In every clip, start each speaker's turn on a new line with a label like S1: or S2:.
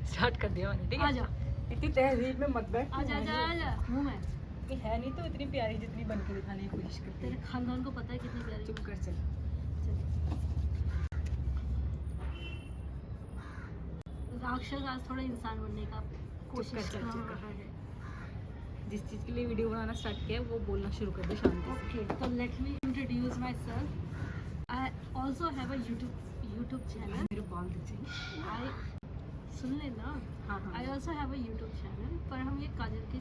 S1: Start कर दिया मैंने, ठीक है?
S2: आजा
S1: इतनी तहजीब में मत बैठ।
S2: आजा आजा आजा मुँह में।
S1: ये है नहीं तो इतनी प्यारी जितनी बन के दिखाने की कोशिश करते
S2: तेरे
S1: हैं।
S2: खानदान को पता है कितनी प्यारी।
S1: चुप कर चल।
S2: राक्षस आज थोड़ा इंसान बनने का कोशिश
S1: चल,
S2: कर
S1: चुप कर।
S2: रहा है।
S1: जिस चीज़ के लिए वीडियो बनाना स्टार्ट किया है वो बोलना शुरू कर दे शांति से।
S2: Okay, so let me introduce myself. I also have a YouTube channel.
S1: मेरे बाल दिख जाएंगे।
S2: I सुन लेना।
S1: हाँ हाँ।
S2: I also have a YouTube channel. पर हम ये काजल के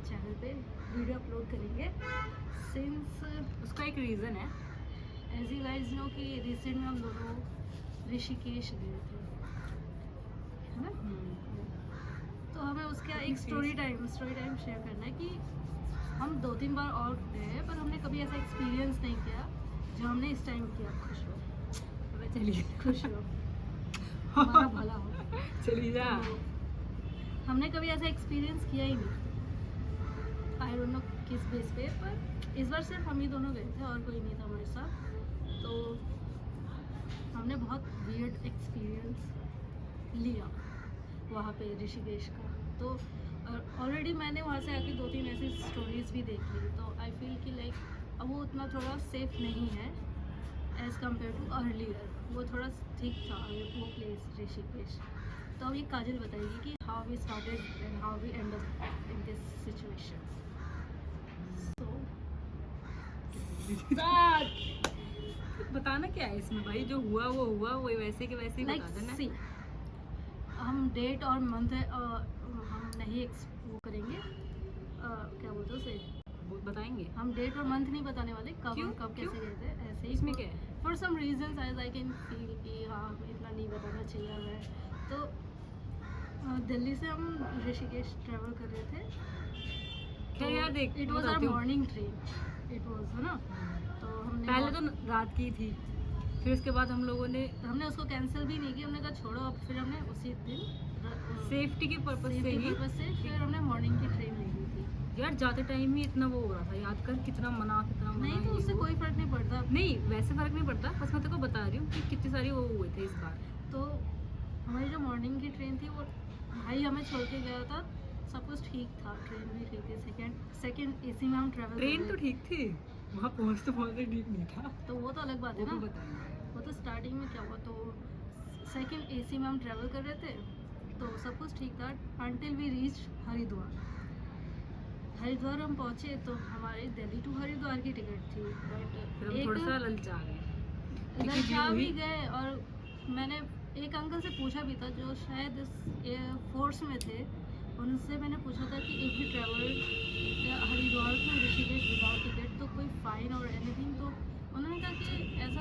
S2: चैनल पे वीडियो अपलोड करेंगे। Since
S1: उसका एक रीज़न है।
S2: as you guys know कि रिसेंट में हम दोनों ऋषिकेश गए थे, है ना? तो हमें उसका एक स्टोरी टाइम शेयर करना है कि हम 2-3 बार और गए पर हमने कभी ऐसा एक्सपीरियंस नहीं किया जो हमने इस टाइम किया। खुश रहो,
S1: चलिए
S2: खुश रहो, हमारा भला हो।
S1: चलिए जा।
S2: तो हमने कभी ऐसा एक्सपीरियंस किया ही नहीं। आई डोंट नो किस बेस पे, पर इस बार सिर्फ हम ही दोनों गए थे और कोई नहीं था हमारे साथ। तो हमने बहुत वियर्ड एक्सपीरियंस लिया वहाँ पे ऋषिकेश का। तो ऑलरेडी मैंने वहाँ से आके 2-3 ऐसी स्टोरीज भी देख ली, तो आई फील कि लाइक अब वो उतना थोड़ा सेफ नहीं है एज़ कम्पेयर टू अर्लियर। वो थोड़ा ठीक था वो प्लेस ऋषिकेश। तो अब ये काजल बताएगी कि how we started and how we end up in this situation.
S1: बताना क्या है इसमें भाई, जो हुआ वो हुआ, वो वैसे के वैसे ही
S2: लाइक
S1: बता देना।
S2: सी हम डेट और मंथ हम नहीं वो करेंगे, क्या बोलते हैं उसे,
S1: वो बताएंगे।
S2: हम डेट और मंथ नहीं बताने वाले कब
S1: क्यों?
S2: हम कब
S1: क्यों?
S2: कैसे गए थे। ऐसे ही
S1: इसमें क्या है?
S2: For some reasons I can feel कि हाँ इतना नहीं बताना चाहिए हमें। तो दिल्ली से हम ऋषिकेश ट्रैवल कर रहे थे।
S1: खैर यार देख,
S2: इट वॉज आवर
S1: बताती हूँ।
S2: मॉर्निंग ट्रेन, इट वॉज, है ना? तो हमने
S1: पहले तो रात की थी, फिर उसके बाद हम लोगों ने
S2: हमने उसको कैंसिल भी नहीं किया। हमने कहा छोड़ो, अब फिर हमने उसी दिन
S1: सेफ्टी के पर्पज से ही
S2: फिर हमने मॉर्निंग की ट्रेन ले ली थी।
S1: यार जाते टाइम ही इतना वो हो रहा था, याद कर कितना मना
S2: नहीं तो
S1: ये
S2: उससे
S1: वो।
S2: कोई फर्क नहीं पड़ता।
S1: नहीं वैसे फर्क नहीं पड़ता, बस मैं तेरे को बता रही हूँ कि कितनी सारी वो हुए थे इस बार।
S2: तो हमारी जो मॉर्निंग की ट्रेन थी वो भाई हमें छोड़ के गया था, सब कुछ ठीक था, ट्रेन भी ठीक थी। सेकंड एसी में हम ट्रैवल
S1: ट्रेन तो ठीक थी, वहाँ पहुँचते पहुँचते ठीक नहीं था।
S2: तो वो तो अलग बात है
S1: वो
S2: ना,
S1: भी बताएंगे।
S2: वो तो स्टार्टिंग में क्या हुआ। तो सेकंड एसी में हम ट्रैवल कर रहे थे, तो सब कुछ ठीक था until we reach Haridwar. Haridwar हम पहुँचे तो हमारी दिल्ली टू हरिद्वार की टिकट थी, बट
S1: फिर हम थोड़ा सा ललचा गए।
S2: ललचा भी गए। और मैंने एक अंकल से पूछा भी था जो शायद इस एयरफोर्स में थे, उनसे मैंने पूछा था कि if you travel Haridwar to Rishikesh without ticket तो कोई फ़ाइन और एनीथिंग। तो उन्होंने कहा कि ऐसा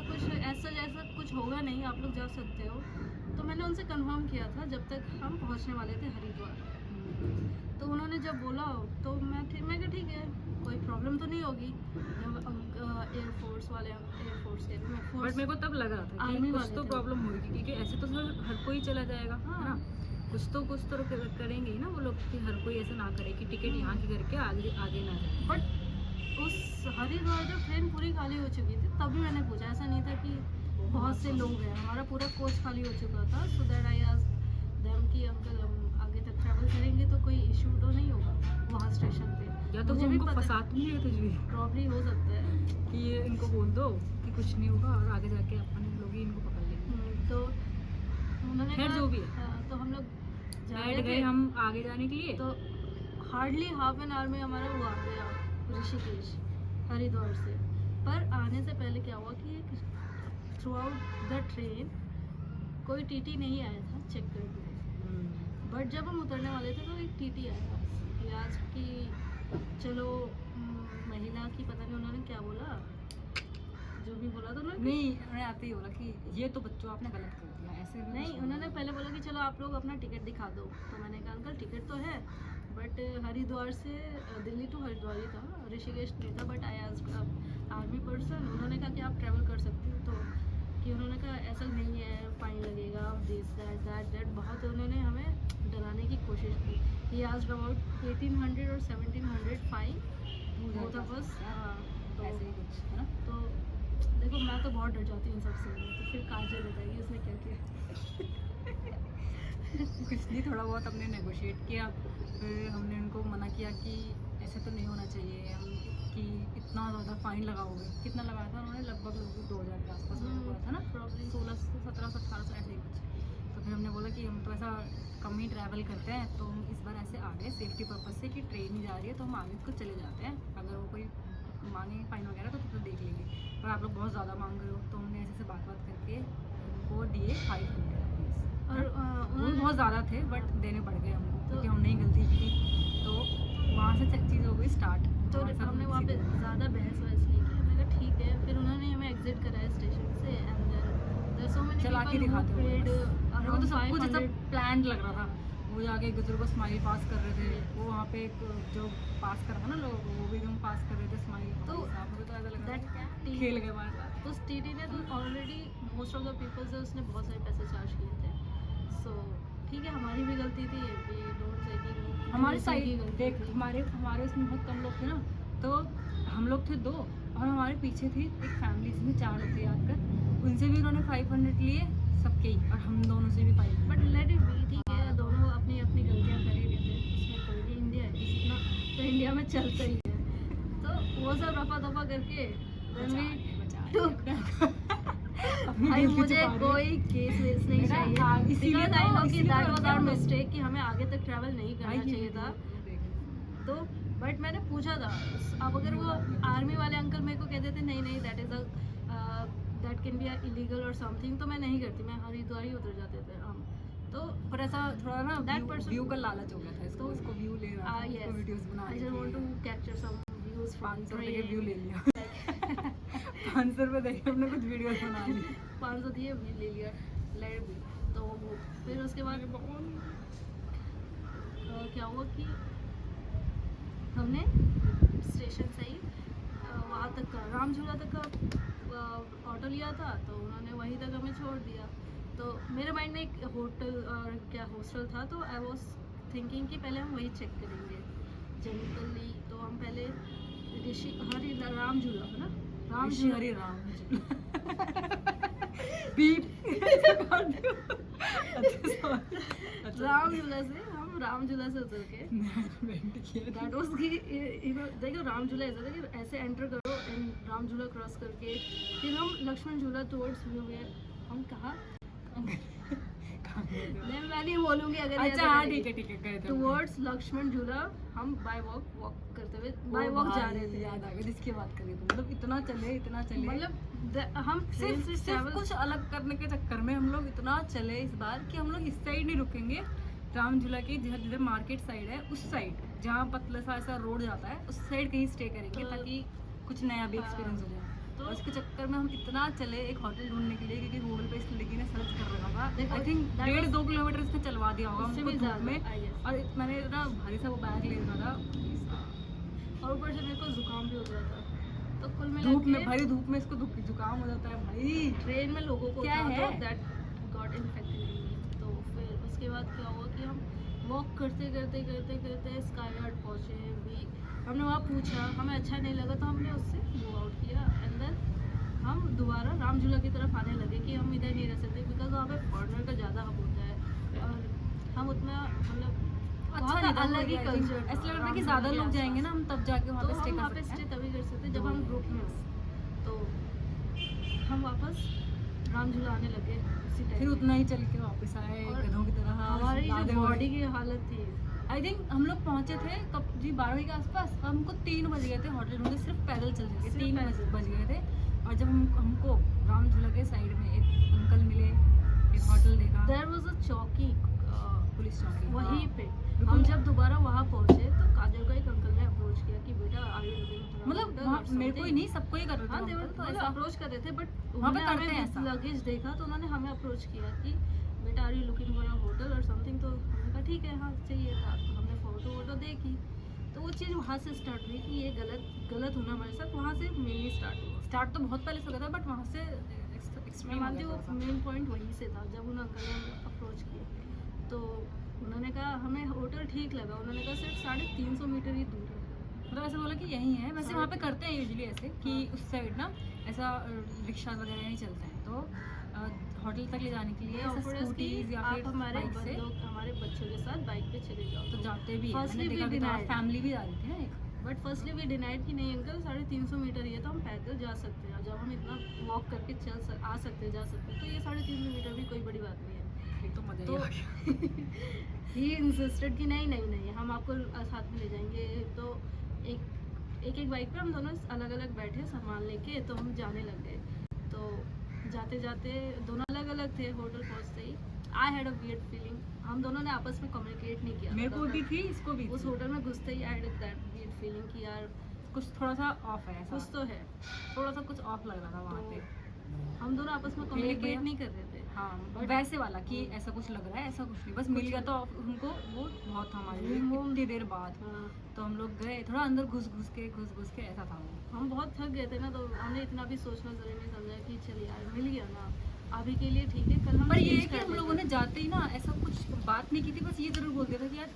S2: कुछ होगा नहीं, आप लोग जा सकते हो। तो मैंने उनसे कंफर्म किया था जब तक हम पहुंचने वाले थे हरिद्वार। तो उन्होंने जब बोला तो मैं कहा ठीक है, कोई प्रॉब्लम तो नहीं होगी। जब एयरफोर्स के
S1: बट मेरे को तब लग रहा था कि
S2: आर्मी
S1: कुछ
S2: वाले
S1: तो
S2: थे।
S1: प्रॉब्लम होगी, क्योंकि ऐसे तो हर कोई चला जाएगा, है ना? कुछ तो करेंगे ही ना वो लोग, कि हर कोई ऐसा ना करे कि टिकट यहाँ की करके आगे ना जाए।
S2: बट उस हरिद्वार जब ट्रेन पूरी खाली हो चुकी थी तभी मैंने पूछा, ऐसा नहीं था कि बहुत से लोग हैं, हमारा पूरा कोच खाली हो चुका था। So that I asked them कि अंकल हम आगे तक ट्रैवल करेंगे तो कोई इशू तो नहीं होगा वहाँ स्टेशन पे।
S1: या तो वो
S2: मुझे भी
S1: उनको
S2: पता
S1: फंसा तो नहीं होते जी
S2: प्रॉब्ली हो सकता है
S1: कि ये इनको बोल दो कि कुछ नहीं होगा और आगे जाके अपन लोग ही इनको पकड़ लेंगे।
S2: तो उन्होंने
S1: खैर जो भी है।
S2: तो हम लोग
S1: बैठ गए हम आगे जाने के लिए।
S2: तो हार्डली हाफ एन आवर में हमारा वो आ गया ऋषिकेश हरिद्वार से। पर आने से पहले क्या हुआ कि थ्रू आउट द ट्रेन कोई टीटी नहीं आया था चेक करने। बट जब हम उतरने वाले थे तो एक टीटी आया कि आज की चलो महिला की पता नहीं उन्होंने क्या बोला, जो भी बोला तो
S1: नहीं उन्हें आते ही बोला कि ये तो बच्चों आपने गलत कर दिया, ऐसे
S2: नहीं। उन्होंने पहले बोला कि चलो आप लोग अपना टिकट दिखा दो। तो मैंने कहा अंकल टिकट तो है बट हरिद्वार से दिल्ली टू हरिद्वार ही था, ऋषिकेश नहीं था। But I asked army person, उन्होंने कहा कि आप ट्रैवल कर सकते हो। तो कि उन्होंने कहा ऐसा नहीं है, फाइन लगेगा, दिस दैट बहुत उन्होंने हमें डराने की कोशिश की। ही आस्क्ड अबाउट 1800 और 1700 फाइन बोथ ऑफ अस। तो
S1: ऐसे ही कुछ है ना।
S2: तो देखो मैं तो बहुत डर जाती हूँ इन सबसे, तो फिर काजल बताएगी उसने क्या किया।
S1: ऑब्वियसली थोड़ा बहुत हमने नेगोशिएट किया, फिर हमने उनको मना किया कि ऐसे तो नहीं होना चाहिए हम, कि इतना ज़्यादा फ़ाइन लगाओगे। कितना लगाया था उन्होंने, लगभग 2000 के आसपास मैंने बोला था ना,
S2: Probably.
S1: 1600 1700 1800 ऐसे ही कुछ। तो फिर हमने बोला कि हम तो ऐसा कम ही ट्रैवल करते हैं, तो हम इस बार ऐसे आ गए सेफ्टी पर्पज़ से कि ट्रेन ही जा रही है तो हम आगे को चले जाते हैं, अगर वो कोई मांगे फ़ाइन वगैरह तो देख लेंगे, पर आप लोग बहुत ज़्यादा मांग रहे हो। तो हमने ऐसे से बात करके उनको दिए 500 रुपीज़,
S2: और
S1: वो बहुत ज़्यादा थे बट देने पड़ गए हमको,
S2: तो-
S1: क्योंकि हमने ही गलती की थी। तो वहाँ से चीज़ हो गई स्टार्ट।
S2: तो हमने वहाँ पे ज़्यादा बहस वहस नहीं की, हमने कहा ठीक है। फिर उन्होंने हमें एग्जिट कराया स्टेशन से, एंड देयर सो मेनी
S1: चला के
S2: पीपल हु
S1: दिखाते हो
S2: पेड
S1: मेरे को तो सब कुछ ऐसा
S2: 500।
S1: प्लान लग रहा था। वो जाके एक दूसरे को स्माइल पास कर रहे थे, वो वहाँ पे एक जो पास कर रहा था ना लोग, वो भी एकदम पास कर रहे थे स्माइल।
S2: तो
S1: तो मुझे तो ऐसा लग रहा
S2: that
S1: था
S2: टी-
S1: खेल गए हमारे साथ।
S2: तो टीटी ने तो already most of the people से उसने बहुत सारे पैसे चार्ज किए थे। सो ठीक है, हमारी भी गलती थी, वी डोंट से कि वो
S1: हमारे
S2: दूसरे की
S1: साइड
S2: गलती
S1: देख,
S2: थी।
S1: हमारे उसमें बहुत कम लोग थे ना, तो हम लोग थे 2 और हमारे पीछे थी एक फैमिली, इसमें 4 लोग थे याद कर, उनसे भी उन्होंने 500 लिए सबके ही, और हम दोनों से भी 500।
S2: बट लेट इट बी, ठीक है, दोनों अपनी अपनी गलतियाँ कर ही रहे थे, उसमें कोई नहीं, इंडिया है इतना तो इंडिया में चलता ही है। तो वो सब रफा दफा करके then we took भाई मुझे कोई केस वेस नहीं
S1: मेरा
S2: चाहिए,
S1: हाँ, इसीलिए
S2: बिकॉज आई
S1: तो-
S2: नो कि
S1: इसीलिए
S2: दैट
S1: तो
S2: वाज
S1: क्या
S2: आवर
S1: मैं-
S2: मिस्टेक कि हमें आगे तक ट्रैवल नहीं करना चाहिए था। तो बट मैंने पूछा था, अब अगर वो आर्मी वाले अंकल मेरे को कहते थे नहीं नहीं that is a that can be illegal और समथिंग, तो मैं नहीं करती, मैं हरिद्वार ही उतर जाते थे हम। तो
S1: पर ऐसा थोड़ा ना
S2: That person-
S1: व्यू का लालच हो गया था इसको,
S2: तो-
S1: इसको व्यू ले रहा था, इसको वीडियोस बना
S2: आई
S1: रही
S2: जस्ट वांट
S1: थी।
S2: To capture some views from
S1: 500 रुपए के व्यू ले लिया 500 रुपए देके हमने कुछ वीडियोस बना ली।
S2: 500 दिए भी ले लिया, लेट भी। तो वो फिर उसके बाद क्या हुआ कि हमने स्टेशन से ही वहाँ तक का राम झूला तक का ऑटो लिया था, तो उन्होंने वहीं तक हमें छोड़ दिया। तो मेरे माइंड में एक होटल और क्या हॉस्टल था, तो आई वॉज थिंकिंग कि पहले हम वही चेक करेंगे जनरली। तो हम पहले हरि राम झूला है ना, राम
S1: ऋषि
S2: झूला
S1: हरि राम बीप
S2: राम झूला से हम राम झूला से उतर के
S1: किया
S2: दैट वाज कि देखो राम झूला ऐसा था कि ऐसे एंटर करो एंड राम झूला क्रॉस करके फिर हम लक्ष्मण झूला टुवर्ड्स व्यू गए। हम कहाँ मैं नहीं बोलूँगी अगर
S1: अच्छा हाँ ठीक है गए थे
S2: टुवर्ड्स लक्ष्मण झूला हम बाय वॉक करते हुए बाय वॉक जा रहे थे।
S1: याद आ गया जिसकी बात करी तो, मतलब इतना चले
S2: मतलब हम ट्रेन से
S1: सिर्फ
S2: ट्रैवल
S1: कुछ अलग करने के चक्कर में हम लोग इतना चले इस बार कि हम लोग इस साइड नहीं रुकेंगे, राम झूला की जिधर मार्केट साइड है उस साइड जहाँ पतला सा ऐसा रोड जाता है उस साइड कहीं स्टे करेंगे
S2: तो-
S1: ताकि कुछ नया भी एक्सपीरियंस हो जाए।
S2: तो-
S1: तो उसके चक्कर में हम इतना चले एक होटल ढूंढने के लिए, क्योंकि गूगल पे इस लड़की ने सर्च कर रखा था।
S2: देखो,
S1: आई थिंक
S2: that
S1: 1.5-2 किलोमीटर इसने चलवा दिया होगा
S2: उससे
S1: हमको
S2: भी
S1: धूप
S2: ज़्यादा,
S1: में,
S2: I guess।
S1: और मैंने इतना भारी सा वो बैग ले रखा था
S2: और ऊपर से मेरे को जुकाम भी हो गया था। तो कुल
S1: धूप में,
S2: मिला
S1: भाई धूप में इसको जुकाम हो जाता है भाई।
S2: ट्रेन में लोगों को
S1: क्या है?
S2: That got infected. तो फिर उसके बाद क्या हुआ कि हम वॉक करते करते स्काई यार्ड पहुँचे भी। हमने वहाँ पूछा, हमें अच्छा नहीं लगा तो हमने उससे मूव आउट किया एंड देन हम दोबारा राम झूला की तरफ आने लगे कि हम इधर नहीं रह सकते बिकॉज वहाँ पे फॉरनर का ज़्यादा हब होता है और हम उतना मतलब वहाँ का अलग ही कल्चर।
S1: ऐसा लग रहा है कि ज़्यादा लोग जाएंगे ना हम तब जाके वहाँ
S2: तो
S1: पे स्टे
S2: हम वहाँ
S1: कर
S2: पे
S1: सकते
S2: स्टे
S1: हैं।
S2: तभी कर सकते जब हम ग्रुप में हो। तो हम वापस राम झूला आने लगे उसी
S1: फिर
S2: टाइम।
S1: उतना ही चल के वापस आए
S2: और
S1: गधों की तरह।
S2: हमारी
S1: लादे
S2: जो
S1: हुए।
S2: बॉडी की हालत थी,
S1: आई थिंक हम लोग पहुँचे थे कब जी 12 बजे के आसपास, हमको 3 बज गए थे होटल ढूंढे, सिर्फ पैदल चल रहे थे,
S2: सिर्फ
S1: 3
S2: पैदल।
S1: बज गए थे। और जब हमको राम झूला के साइड में एक अंकल मिले, एक होटल देखा,
S2: देयर वाज अ चौकी
S1: पुलिस चौकी
S2: वहीं
S1: हाँ।
S2: पे।
S1: बिल्कुल।
S2: हम जब दोबारा वहाँ पहुँचे तो काजल का एक अंकल ने अप्रोच किया कि बेटा आगे
S1: मतलब वहाँ मेरे को ही नहीं सबको ही कर रहे थे
S2: हाँ
S1: वहाँ
S2: they
S1: पर,
S2: were-
S1: तो
S2: मतलब
S1: ऐसा
S2: अप्रोच कर रहे थे बट
S1: वहाँ पे करते हैं ऐसा।
S2: लगेज देखा तो उन्होंने हमें अप्रोच किया कि बेटा are you looking for a hotel और समथिंग। तो हमने कहा ठीक है हाँ चाहिए था। तो हमने फोटो वोटो देखी तो वो चीज़ वहाँ से स्टार्ट हुई कि ये गलत होना हमारे साथ वहाँ से मेनली स्टार्ट हुआ।
S1: स्टार्ट तो बहुत पहले से हो गया था बट वहाँ से
S2: मैं
S1: एक्सट्रीम
S2: मानती हूँ वो मेन पॉइंट वहीं से था जब उन अंकल ने अप्रोच किया। तो उन्होंने कहा हमें होटल ठीक लगा, उन्होंने कहा सिर्फ 350 मीटर ही दूर है।
S1: मतलब ऐसे बोला कि यही है, वैसे वहाँ पे करते हैं यूजुअली ऐसे कि उस साइड ना ऐसा रिक्शा वगैरह नहीं चलते हैं, तो होटल तक ले जाने के लिए ऐसा
S2: ऑफर्ड
S1: स्कूटीज या
S2: आप
S1: फिर
S2: हमारे
S1: बाइक से
S2: हमारे बच्चों के साथ बाइक पे चले जाओ।
S1: तो जाते भी हैं।
S2: Firstly,
S1: मैंने
S2: we
S1: देखा
S2: denied.
S1: फैमिली भी जा रही थी ना एक।
S2: बट फर्स्टली वी डिनाइड कि नहीं अंकल 350 मीटर ये तो हम पैदल जा सकते हैं, जब हम इतना वॉक करके आ सकते हैं, जा सकते हैं, तो ये 350 मीटर भी कोई बड़ी बात नहीं है।
S1: फिर तो मजा ही
S2: तो
S1: आ गया।
S2: ही इंसिस्टेड कि नहीं नहीं नहीं हम आपको साथ में ले जाएंगे। तो एक बाइक पे हम दोनों अलग अलग बैठे सामान लेके, तो हम जाने लग गए। तो जाते जाते दोनों अलग अलग थे। होटल पहुंचते ही I had a weird feeling, हम दोनों ने आपस में कम्युनिकेट नहीं किया।
S1: मेरे को भी थी, इसको भी
S2: उस
S1: थी।
S2: होटल में घुसते ही I had that weird feeling कि यार
S1: कुछ थोड़ा सा ऑफ है,
S2: कुछ
S1: ऐसा
S2: तो है।
S1: थोड़ा सा कुछ ऑफ लग रहा था वहाँ
S2: तो
S1: पे।
S2: हम दोनों आपस में कम्युनिकेट नहीं कर रहे थे।
S1: हाँ,
S2: But-
S1: वैसे वाला कि ऐसा कुछ लग रहा है, ऐसा कुछ नहीं, बस मिल गया तो उनको वो बहुत था हमारे लिए
S2: घूम-
S1: इतनी देर बाद।
S2: हाँ,
S1: तो हम लोग गए थोड़ा अंदर घुस घुस के ऐसा था वो।
S2: हम बहुत थक गए थे ना, तो हमने इतना भी सोचना जरूरी नहीं समझा कि चल यार मिल गया ना, अभी के लिए ठीक है, कल हम
S1: पर ये
S2: change
S1: है कि
S2: कर
S1: हम लोगों
S2: लेंगे।
S1: ने जाते ही ना ऐसा कुछ बात नहीं की थी, बस ये जरूर बोल दिया था कि यार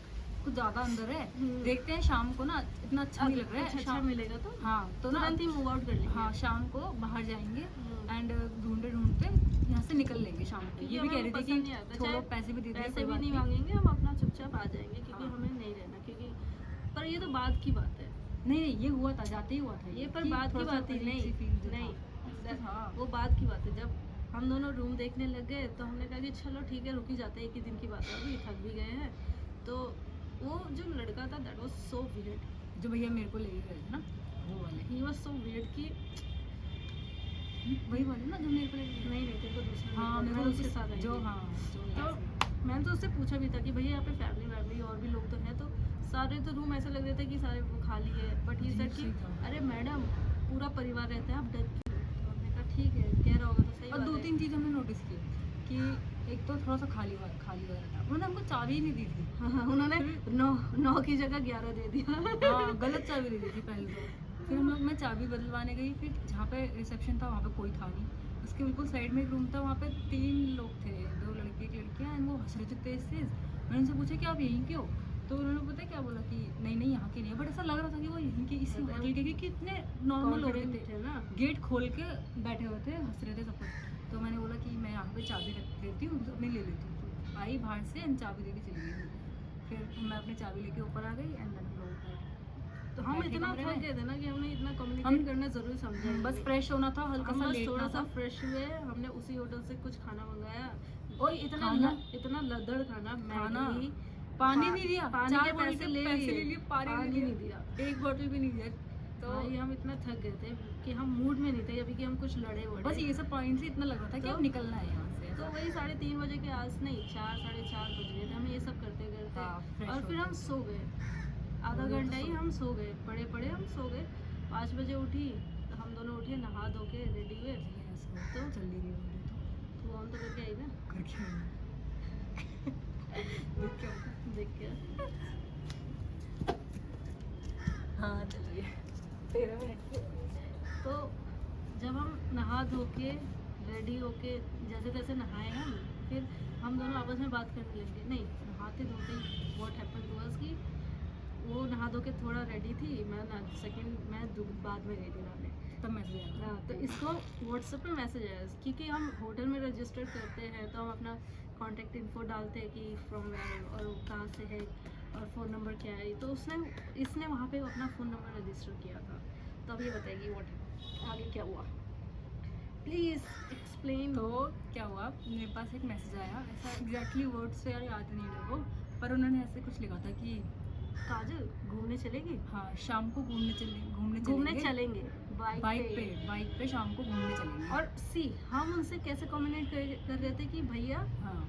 S1: कुछ ज्यादा अंदर है, देखते हैं शाम को ना, इतना अच्छा नहीं लग रहा
S2: कुछ
S1: है
S2: अच्छा
S1: शाम।
S2: मिलेगा तो
S1: हाँ तो ना
S2: तुरंत ही मूव आउट कर लेंगे।
S1: हाँ शाम को बाहर जाएंगे
S2: हम्म।
S1: एंड ढूंढते ढूंढते यहाँ से निकल लेंगे शाम को।
S2: क्योंकि
S1: ये भी कह
S2: हमें
S1: रही थी
S2: पसंद नहीं
S1: कि
S2: आता,
S1: छोड़ो
S2: चाहे
S1: पैसे भी दे दिए,
S2: पैसे
S1: कोई
S2: भी
S1: बात
S2: नहीं
S1: नहीं।
S2: मांगेंगे, हम अपना चुपचाप आ जाएंगे, क्योंकि
S1: हाँ।
S2: हमें नहीं रहना, क्योंकि पर ये तो बाद की बात है।
S1: नहीं ये हुआ था, जाते ही हुआ था
S2: ये पर
S1: कि
S2: बाद की
S1: थोड़ा सा
S2: बात ही
S1: अजीब
S2: नहीं
S1: सी feel जो
S2: नहीं
S1: था। हाँ।
S2: वो बाद की बात है। जब हम दोनों रूम देखने लग गए तो हमने कहा कि चलो ठीक है, रुक ही जाते हैं, एक ही दिन की बात है, अभी थक भी गए हैं। तो वो जो लड़का था दैट वाज सो वियर्ड,
S1: जो भैया मेरे को ले गए थे ना, वो वाले
S2: ही वाज सो वियर्ड कि
S1: वही वाले ना जो मेरे को ले गए।
S2: नहीं तेरे को दूसरा
S1: हाँ
S2: मैं
S1: मेरे को
S2: उसके साथ आई
S1: जो
S2: थी।
S1: हाँ जो
S2: तो मैंने तो उससे पूछा भी था कि भैया यहाँ पे फैमिली और भी लोग तो हैं, तो सारे तो रूम ऐसा लग रहे थे कि सारे वो खाली है, बट ही सेड कि
S1: अजीब सी था।
S2: अरे मैडम पूरा परिवार रहता है, आप डर क्यों? तो हमने कहा ठीक है, कह रहा होगा तो सही
S1: और
S2: बात
S1: दो
S2: है।
S1: तीन चीज़ हमने नोटिस की कि एक तो थोड़ा सा खाली वगैरह था, उन्होंने हमको चाबी ही नहीं दी थी।
S2: हाँ, उन्होंने 9 की जगह 11 दे दिया।
S1: हाँ गलत चाबी दे दी थी पहले तो। फिर हम लोग मैं चाबी बदलवाने गई, फिर जहाँ पे रिसेप्शन था वहाँ पे कोई था नहीं, उसके बिल्कुल साइड में एक रूम था, वहाँ पे 3 लोग थे, 2 लड़के एक लड़कियाँ, एंड वो हंस रहे थे तेज तेज। मैंने उनसे पूछा कि आप यहीं के हो? तो उन्होंने पता है क्या बोला कि नहीं यहाँ के नहीं है, बट ऐसा लग रहा था कि वो यहीं के इसी होटल के, क्योंकि इतने नॉर्मल हो रहे
S2: Confident
S1: थे
S2: थे ना।
S1: गेट खोल के बैठे हुए थे, हंस रहे थे सब कुछ। तो मैंने बोला कि मैं यहाँ पे चाबी रख देती हूँ, अपनी ले लेती हूँ। तो आई बाहर से एंड चाबी दे के चली गई। फिर मैं अपनी चाबी लेके ऊपर आ गई एंड देन हम लोग
S2: तो हम
S1: बैठे
S2: इतना
S1: कमरे
S2: थक
S1: में।
S2: गए थे ना कि हमने इतना कम्युनिकेट करना जरूरी समझा ही
S1: बस
S2: नहीं।
S1: फ्रेश होना था, हल्का
S2: हम
S1: सा
S2: बस
S1: लेट
S2: थोड़ा
S1: था।
S2: सा फ्रेश हुए, हमने उसी होटल से कुछ खाना मंगाया
S1: और
S2: इतना लदड़ खाना,
S1: खाना,
S2: मैगी,
S1: पानी नहीं दिया,
S2: पानी
S1: 4
S2: के
S1: बॉटल
S2: पैसे
S1: के
S2: ले
S1: पैसे ले लिए, पानी
S2: नहीं दिया।
S1: एक बोतल भी नहीं दिया। तो
S2: भाई हम इतना थक गए थे कि हम मूड में नहीं थे अभी कि हम कुछ लड़े वड़े।
S1: बस ये सब पॉइंट से इतना लग रहा था कि
S2: तो-
S1: अब निकलना है यहाँ से।
S2: तो वही 3:30 बजे के आस नहीं 4 साढ़े 4 बज गए थे हमें ये सब करते
S1: हाँ,
S2: करते।
S1: fresh
S2: और फिर
S1: हो
S2: हम
S1: गए।
S2: सो गए, आधा
S1: हम लोग
S2: घंटा
S1: तो
S2: ही
S1: सो
S2: हम सो गए, पड़े पड़े हम सो गए। 5 बजे उठी तो हम दोनों उठे, नहा धो के रेडी हुए।
S1: तो चल रही है
S2: तो ऑन तो करके आई ना,
S1: करके देख के आओ।
S2: देख के।
S1: हाँ चलिए 13 मिनट।
S2: तो जब हम नहा धो के रेडी होके जैसे तैसे नहाए हम, फिर हम दोनों आपस में बात करने लगे। नहीं, नहाते धोते ही व्हाट हैपेंड टू अस कि वो नहा धो के थोड़ा रेडी थी, मैं बाद में गई थी नहाने।
S1: तब मैसेज आया
S2: हाँ, तो इसको व्हाट्सएप पे मैसेज आया, क्योंकि हम होटल में रजिस्टर करते हैं तो हम अपना कॉन्टैक्ट इन्फो डालते हैं कि फ्रॉम वेयर और वो कहाँ से है और फ़ोन नंबर क्या है। तो इसने वहाँ पे अपना फ़ोन नंबर रजिस्टर किया था। तो अब ये बताएगी व्हाट आगे क्या हुआ, प्लीज़ एक्सप्लेन।
S1: तो क्या हुआ, मेरे पास एक मैसेज आया, ऐसा एग्जैक्टली वर्ड्स से यार याद नहीं मेरे को, पर उन्होंने ऐसे कुछ लिखा था कि
S2: काजल घूमने चलेगी,
S1: हाँ शाम को घूमने
S2: चलेंगे
S1: बाइक पे शाम को घूमने चलेंगे।
S2: और हम उनसे कैसे कम्युनिकेट कर रहे थे कि भैया
S1: हाँ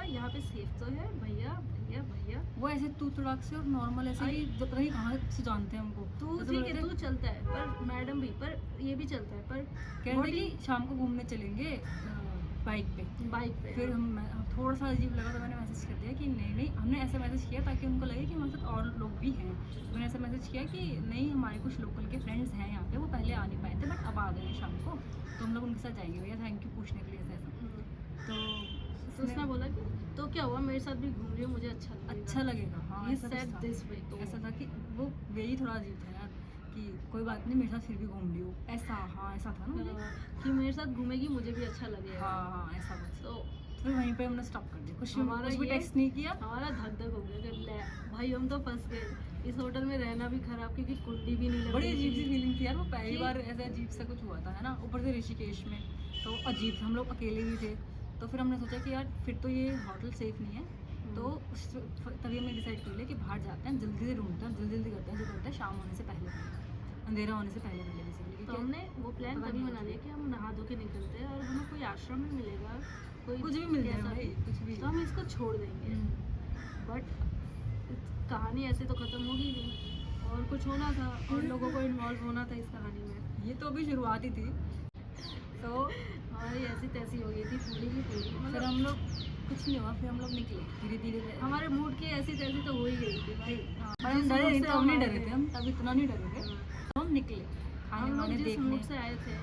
S2: यहाँ पे सेफ तो है, भैया भैया भैया।
S1: वो ऐसे तू तड़ाक से और नॉर्मल ऐसे ही, जब पता नहीं कहाँ से जानते हैं हमको।
S2: तू
S1: ऐसे
S2: ठीक
S1: बोल
S2: है,
S1: रहे
S2: तू चलता है, पर मैडम भी, पर ये भी चलता है, पर
S1: कह रहे थे कि शाम को घूमने चलेंगे बाइक पे। फिर हम थोड़ा सा अजीब लगा तो मैंने मैसेज कर दिया कि नहीं हमने ऐसा मैसेज किया ताकि उनको लगे कि हमारे साथ और लोग भी हैं। मैंने ऐसा मैसेज किया कि नहीं हमारे कुछ लोकल के फ्रेंड्स हैं यहाँ पे, वो पहले आ नहीं पाए थे बट अब आ गए हैं शाम को, तो हम लोग उनके साथ जाएंगे भैया, थैंक यू पूछने के लिए ऐसा।
S2: तो उसने बोला कि तो क्या हुआ, मेरे साथ भी घूम रही हो, मुझे अच्छा
S1: लगेगा। हाँ
S2: He
S1: ऐसा कुछ
S2: said
S1: था।
S2: this way, तो
S1: ऐसा था कि वो वे ही थोड़ा अजीब था यार, कि कोई बात नहीं, मेरे साथ फिर भी घूम लियो, ऐसा। हाँ ऐसा था ना मुझे।
S2: कि मेरे साथ घूमेगी, मुझे भी अच्छा लगेगा।
S1: हाँ हाँ ऐसा कुछ।
S2: तो
S1: फिर वहीं पे हमने स्टॉप कर दिया, कुछ
S2: हमारा
S1: कुछ भी
S2: ये-
S1: टेक्स्ट नहीं किया।
S2: हमारा धक धक हो गया कि ले भाई हम तो फंस गए। इस होटल में रहना भी खराब, क्योंकि कुंडी भी नहीं लग
S1: बड़ी
S2: रही
S1: अजीब सी
S2: थी।
S1: फीलिंग थी यार, वो पहली
S2: कि-
S1: बार ऐसा अजीब सा कुछ हुआ था, है ना, ऊपर से ऋषिकेश में। तो अजीब था, हम लोग अकेले ही थे। तो फिर हमने सोचा कि यार फिर तो ये होटल सेफ नहीं है। तो तभी हमने डिसाइड कर लिया कि बाहर जाते हैं, जल्दी से ढूंढते हैं, जल्दी जल्दी करते हैं, जो करते हैं शाम होने से पहले पहले, अंधेरा होने से पहले पहले बेसिकली।
S2: तो हमने वो प्लान
S1: पता
S2: तभी
S1: नहीं
S2: बना लिया कि हम नहा धो के निकलते हैं, और हमें कोई आश्रम में मिलेगा, कोई
S1: कुछ भी मिल जाए
S2: कैसा
S1: भाई,
S2: भी,
S1: कुछ भी।
S2: तो हम इसको छोड़ देंगे। बट कहानी ऐसे तो ख़त्म होगी नहीं, और कुछ होना था, और लोगों को इन्वॉल्व होना था इस कहानी में।
S1: ये तो अभी शुरुआत ही थी। तो
S2: हमारी ऐसी तैसी हो गई थी पूरी की पूरी।
S1: फिर
S2: मतलब
S1: हम लोग, कुछ नहीं हुआ, फिर हम लोग निकले धीरे धीरे।
S2: हमारे मूड की ऐसी तैसी तो हो ही गई थी भाई।
S1: पर हम डरे नहीं, तो हम नहीं डरे थे, हम तब इतना नहीं डरे थे।
S2: हाँ।
S1: तो हम निकले खाने
S2: हम लोग
S1: वाने
S2: जिस
S1: देखने।
S2: मूड से आए थे